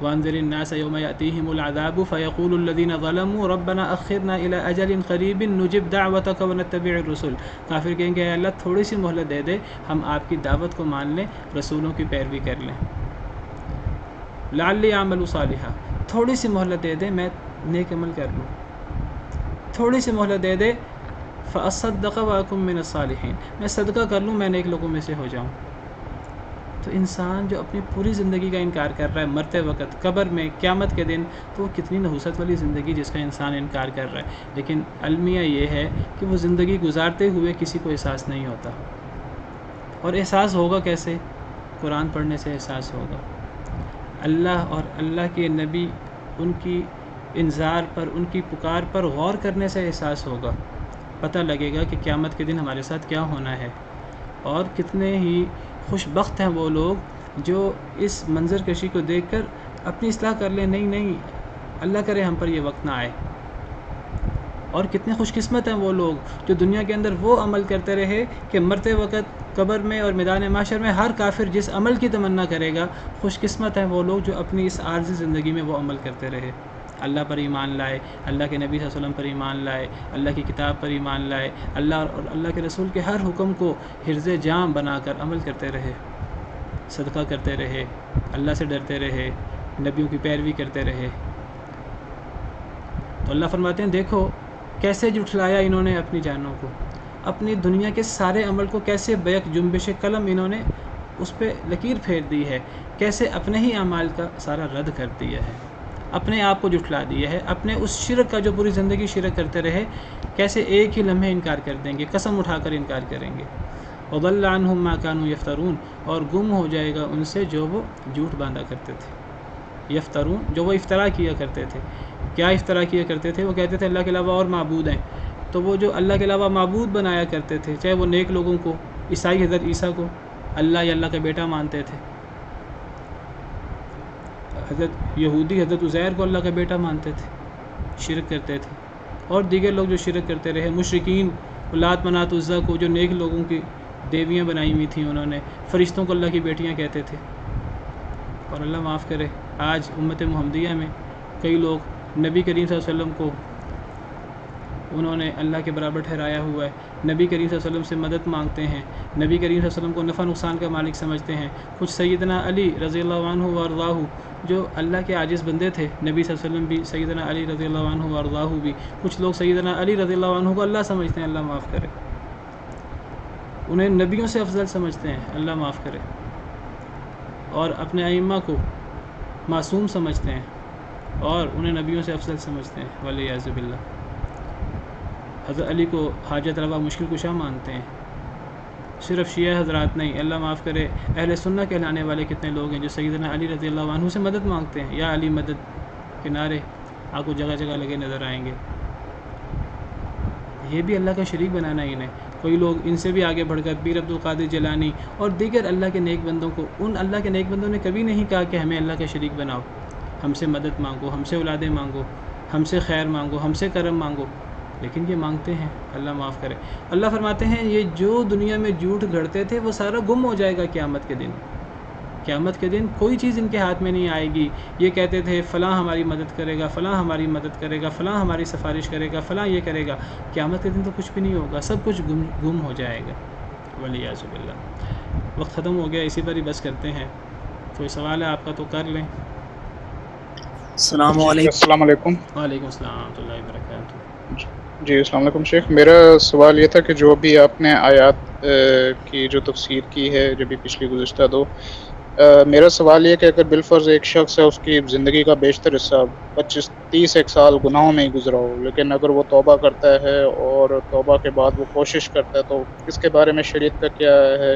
A: وانذر الناس یوم یأتیہم العذاب فیقول الذین ظلموا ربنا اخرنا الی اجل قریب نجب دعوتک ونتبع الرسل، کافر کہیں گے اے اللہ تھوڑی سی مہلت دے دے، ہم آپ کی دعوت کو مان لیں، رسولوں کی پیروی کر لیں، لعلی اعمل صالحا، تھوڑی سی مہلت دے دے میں نیک عمل کر لوں، تھوڑی سی مہلت دے دے، فاصدق واکن من الصالحین، میں صدقہ کر لوں، میں نیک لوگوں میں سے ہو جاؤں۔ تو انسان جو اپنی پوری زندگی کا انکار کر رہا ہے مرتے وقت، قبر میں، قیامت کے دن، تو وہ کتنی نحوست والی زندگی جس کا انسان انکار کر رہا ہے۔ لیکن المیہ یہ ہے کہ وہ زندگی گزارتے ہوئے کسی کو احساس نہیں ہوتا، اور احساس ہوگا کیسے؟ قرآن پڑھنے سے احساس ہوگا، اللہ اور اللہ کے نبی، ان کی انذار پر، ان کی پکار پر غور کرنے سے احساس ہوگا، پتہ لگے گا کہ قیامت کے دن ہمارے ساتھ کیا ہونا ہے۔ اور کتنے ہی خوش بخت ہیں وہ لوگ جو اس منظر کشی کو دیکھ کر اپنی اصلاح کر لیں، نہیں اللہ کرے ہم پر یہ وقت نہ آئے۔ اور کتنے خوش قسمت ہیں وہ لوگ جو دنیا کے اندر وہ عمل کرتے رہے کہ مرتے وقت قبر میں اور میدان محشر میں ہر کافر جس عمل کی تمنا کرے گا، خوش قسمت ہیں وہ لوگ جو اپنی اس عارضی زندگی میں وہ عمل کرتے رہے، اللہ پر ایمان لائے، اللہ کے نبی صلی اللہ علیہ وسلم پر ایمان لائے، اللہ کی کتاب پر ایمان لائے، اللہ اور اللہ کے رسول کے ہر حکم کو حرز جام بنا کر عمل کرتے رہے، صدقہ کرتے رہے، اللہ سے ڈرتے رہے، نبیوں کی پیروی کرتے رہے۔ تو اللہ فرماتے ہیں دیکھو کیسے جھٹلایا انہوں نے اپنی جانوں کو، اپنی دنیا کے سارے عمل کو کیسے بیک جنبش قلم انہوں نے اس پہ لکیر پھیر دی ہے، کیسے اپنے ہی اعمال کا سارا رد کر دیا ہے، اپنے آپ کو جھٹلا دیا ہے، اپنے اس شرک کا جو پوری زندگی شرک کرتے رہے کیسے ایک ہی لمحے انکار کر دیں گے، قسم اٹھا کر انکار کریں گے۔ وضل عنہم ما کانوا یفترون، اور گم ہو جائے گا ان سے جو وہ جھوٹ باندھا کرتے تھے، یفترون جو وہ افطرا کیا کرتے تھے۔ کیا افطرا کیا کرتے تھے؟ وہ کہتے تھے اللہ کے علاوہ اور معبود ہیں، تو وہ جو اللہ کے علاوہ معبود بنایا کرتے تھے، چاہے وہ نیک لوگوں کو، عیسائی حضرت عیسیٰ کو اللہ یا اللہ کا بیٹا مانتے تھے، حضرت یہودی حضرت عزیر کو اللہ کا بیٹا مانتے تھے، شرک کرتے تھے، اور دیگر لوگ جو شرک کرتے رہے، مشرکین لات منات عزیٰ کو جو نیک لوگوں کی دیویاں بنائی ہوئی تھیں انہوں نے، فرشتوں کو اللہ کی بیٹیاں کہتے تھے۔ اور اللہ معاف کرے آج امت محمدیہ میں کئی لوگ نبی کریم صلی اللہ علیہ وسلم کو انہوں نے اللہ کے برابر ٹھہرایا ہوا ہے، نبی کریم صلی اللہ علیہ وسلم سے مدد مانگتے ہیں، نبی کریم صلی اللہ علیہ وسلم کو نفع نقصان کا مالک سمجھتے ہیں۔ کچھ سیدنا علی رضی اللہ عنہ وارضاہ جو اللہ کے عاجز بندے تھے، نبی صلی اللہ علیہ وسلم بھی، سیدنا علی رضی اللہ عنہ وارضاہ بھی، کچھ لوگ سیدنا علی رضی اللہ عنہ کو اللہ سمجھتے ہیں، اللہ معاف کرے، انہیں نبیوں سے افضل سمجھتے ہیں، اللہ معاف کرے، اور اپنے ائمہ کو معصوم سمجھتے ہیں اور انہیں نبیوں سے افضل سمجھتے ہیں، والعیاذ باللہ۔ حضرت علی کو حاجت روا مشکل کشا مانتے ہیں۔ صرف شیعہ حضرات نہیں، اللہ معاف کرے، اہل سنہ کہلانے والے کتنے لوگ ہیں جو سیدنا علی رضی اللہ عنہ سے مدد مانگتے ہیں، یا علی مدد کے نعرے آپ کو جگہ جگہ لگے نظر آئیں گے۔ یہ بھی اللہ کا شریک بنانا انہیں۔ کوئی لوگ ان سے بھی آگے بڑھ کر پیر عبد القادر جیلانی اور دیگر اللہ کے نیک بندوں کو، ان اللہ کے نیک بندوں نے کبھی نہیں کہا کہ ہمیں اللہ کا شریک بناؤ، ہم سے مدد مانگو، ہم سے اولادیں مانگو، ہم سے خیر مانگو، ہم سے کرم مانگو، لیکن یہ مانگتے ہیں، اللہ معاف کرے۔ اللہ فرماتے ہیں یہ جو دنیا میں جھوٹ گھڑتے تھے وہ سارا گم ہو جائے گا قیامت کے دن۔ قیامت کے دن کوئی چیز ان کے ہاتھ میں نہیں آئے گی۔ یہ کہتے تھے فلاں ہماری مدد کرے گا، فلاں ہماری مدد کرے گا، فلاں ہماری سفارش کرے گا، فلاں یہ کرے گا، قیامت کے دن تو کچھ بھی نہیں ہوگا، سب کچھ گم ہو جائے گا، والعیاذ باللہ۔ وقت ختم ہو گیا، اسی پر ہی بس کرتے ہیں۔ کوئی سوال ہے آپ کا تو کر لیں۔
D: السلام علیکم۔ السلام علیکم۔
A: وعلیکم السلام ورحمۃ اللہ وبرکاتہ۔
D: جی السلام علیکم شیخ، میرا سوال یہ تھا کہ جو بھی آپ نے آیات کی جو تفسیر کی ہے جو بھی پچھلی گزشتہ دو، میرا سوال یہ کہ اگر بالفرض ایک شخص ہے، اس کی زندگی کا بیشتر حصہ 25-30 ایک سال گناہوں میں ہی گزرا ہو، لیکن اگر وہ توبہ کرتا ہے اور توبہ کے بعد وہ کوشش کرتا ہے، تو اس کے بارے میں شریعت کا کیا ہے؟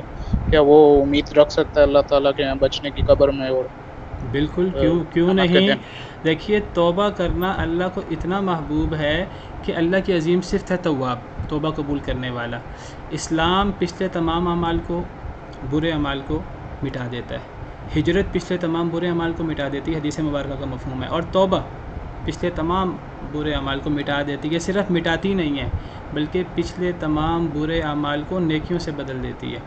D: کیا وہ امید رکھ سکتا ہے اللہ تعالیٰ کے یہاں بچنے کی قبر میں؟ اور
A: بالکل، کیوں نہیں۔ دیکھیے توبہ کرنا اللہ کو اتنا محبوب ہے کہ اللہ کی عظیم صفت ہے تواب، توبہ قبول کرنے والا۔ اسلام پچھلے تمام اعمال کو، برے اعمال کو مٹا دیتا ہے، ہجرت پچھلے تمام برے اعمال کو مٹا دیتی ہے، حدیث مبارکہ کا مفہوم ہے، اور توبہ پچھلے تمام برے اعمال کو مٹا دیتی ہے۔ صرف مٹاتی نہیں ہے بلکہ پچھلے تمام برے اعمال کو نیکیوں سے بدل دیتی ہے۔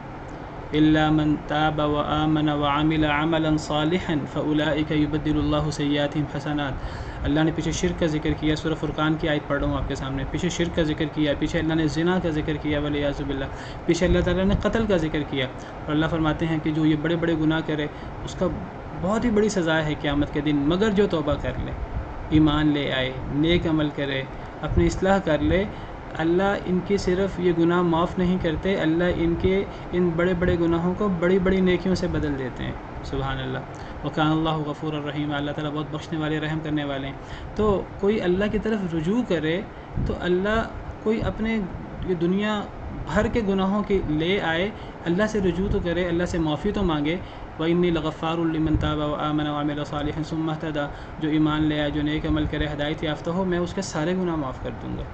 A: إلا من تاب وآمن وعمل عملا صالحا فأولئك يبدل الله سيئاتهم حسنات۔ اللہ نے پیچھے شرک کا ذکر کیا، سورہ فرقان کی آیت پڑھ رہا ہوں آپ کے سامنے، پیچھے شرک کا ذکر کیا، پیچھے اللہ نے زنا کا ذکر کیا والعیاذ باللہ، پیچھے اللہ تعالیٰ نے قتل کا ذکر کیا، اور اللہ فرماتے ہیں کہ جو یہ بڑے بڑے گناہ کرے اس کا بہت ہی بڑی سزا ہے قیامت کے دن، مگر جو توبہ کر لے، ایمان لے آئے، نیک عمل کرے، اپنی اصلاح کر لے، اللہ ان کی صرف یہ گناہ معاف نہیں کرتے، اللہ ان کے ان بڑے بڑے گناہوں کو بڑی بڑی نیکیوں سے بدل دیتے ہیں۔ سبحان اللہ، وکان اللہ غفور الرحیم، اللہ تعالیٰ بہت بخشنے والے، رحم کرنے والے ہیں۔ تو کوئی اللہ کی طرف رجوع کرے تو اللہ کوئی اپنے یہ دنیا بھر کے گناہوں کے لے آئے، اللہ سے رجوع تو کرے، اللہ سے معافی تو مانگے۔ وَإِنِّي لَغَفَّارٌ لِّمَن تَابَ وَآمَنَ وَعَمِلَ صَالِحًا ثُمَّ اهْتَدَىٰ، جو ایمان لے آئے، جو نیک عمل کرے، ہدایت یافتہ ہو، میں اس کے سارے گناہ معاف کر دوں گا۔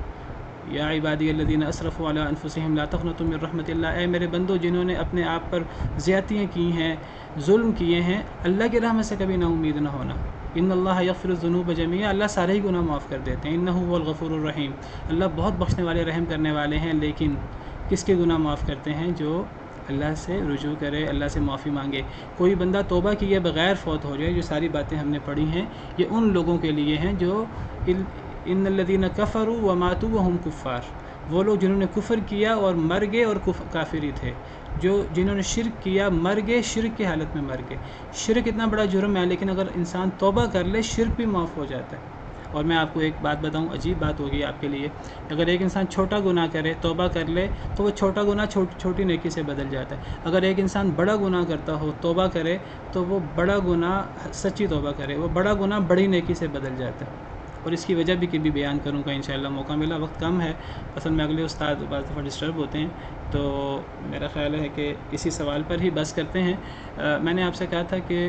A: یا عبادی الذین اسرفوا علی انفسہم لا تقنطوا من رحمت اللہ، اے میرے بندو جنہوں نے اپنے آپ پر زیادتیاں کی ہیں، ظلم کیے ہیں، اللہ کی رحمت سے کبھی نا امید نہ ہونا۔ ان اللہ یغفر الذنوب جمیعا، اللہ سارے ہی گناہ معاف کر دیتے ہیں، انہ هو الغفور الرحیم، اللہ بہت بخشنے والے رحم کرنے والے ہیں، لیکن کس کے گناہ معاف کرتے ہیں؟ جو اللہ سے رجوع کرے، اللہ سے معافی مانگے۔ کوئی بندہ توبہ کیے بغیر فوت ہو جائے، جو ساری باتیں ہم نے پڑھی ہیں یہ ان لوگوں کے لیے ہیں جو ان الذین کفروا وماتوا وهم کفار، وہ لوگ جنہوں نے کفر کیا اور مر گئے اور کافر ہی تھے، جنہوں نے شرک کیا مر گئے، شرک کی حالت میں مر گئے۔ شرک اتنا بڑا جرم ہے، لیکن اگر انسان توبہ کر لے شرک بھی معاف ہو جاتا ہے۔ اور میں آپ کو ایک بات بتاؤں، عجیب بات ہوگی آپ کے لیے، اگر ایک انسان چھوٹا گناہ کرے توبہ کر لے تو وہ چھوٹا گناہ چھوٹی نیکی سے بدل جاتا ہے۔ اگر ایک انسان بڑا گناہ کرتا ہو توبہ کرے تو وہ بڑا گناہ سچی توبہ کرے، وہ بڑا گناہ بڑی نیکی سے بدل جاتا ہے۔ اور اس کی وجہ بھی کبھی بیان کروں گا انشاءاللہ، موقع ملا، وقت کم ہے، اصل میں اگلے استاد بعض دفعہ ڈسٹرب ہوتے ہیں، تو میرا خیال ہے کہ اسی سوال پر ہی بس کرتے ہیں۔ میں نے آپ سے کہا تھا کہ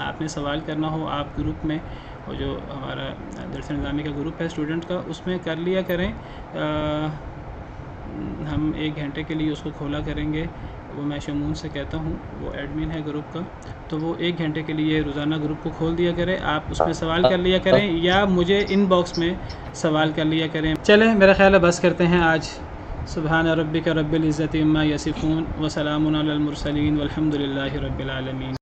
A: آپ نے سوال کرنا ہو آپ گروپ میں، اور جو ہمارا درس نظامی کا گروپ ہے اسٹوڈنٹ کا، اس میں کر لیا کریں، ہم 1 گھنٹے کے لیے اس کو کھولا کریں گے۔ وہ میں شمون سے کہتا ہوں، وہ ایڈمن ہے گروپ کا، تو وہ 1 گھنٹے کے لیے روزانہ گروپ کو کھول دیا کرے، آپ اس میں سوال کر لیا کریں یا مجھے ان باکس میں سوال کر لیا کریں۔ چلیں میرا خیال ہے بس کرتے ہیں آج۔ سبحان ربک رب العزت عما یصفون وسلام علی المرسلین والحمد للہ رب العالمین۔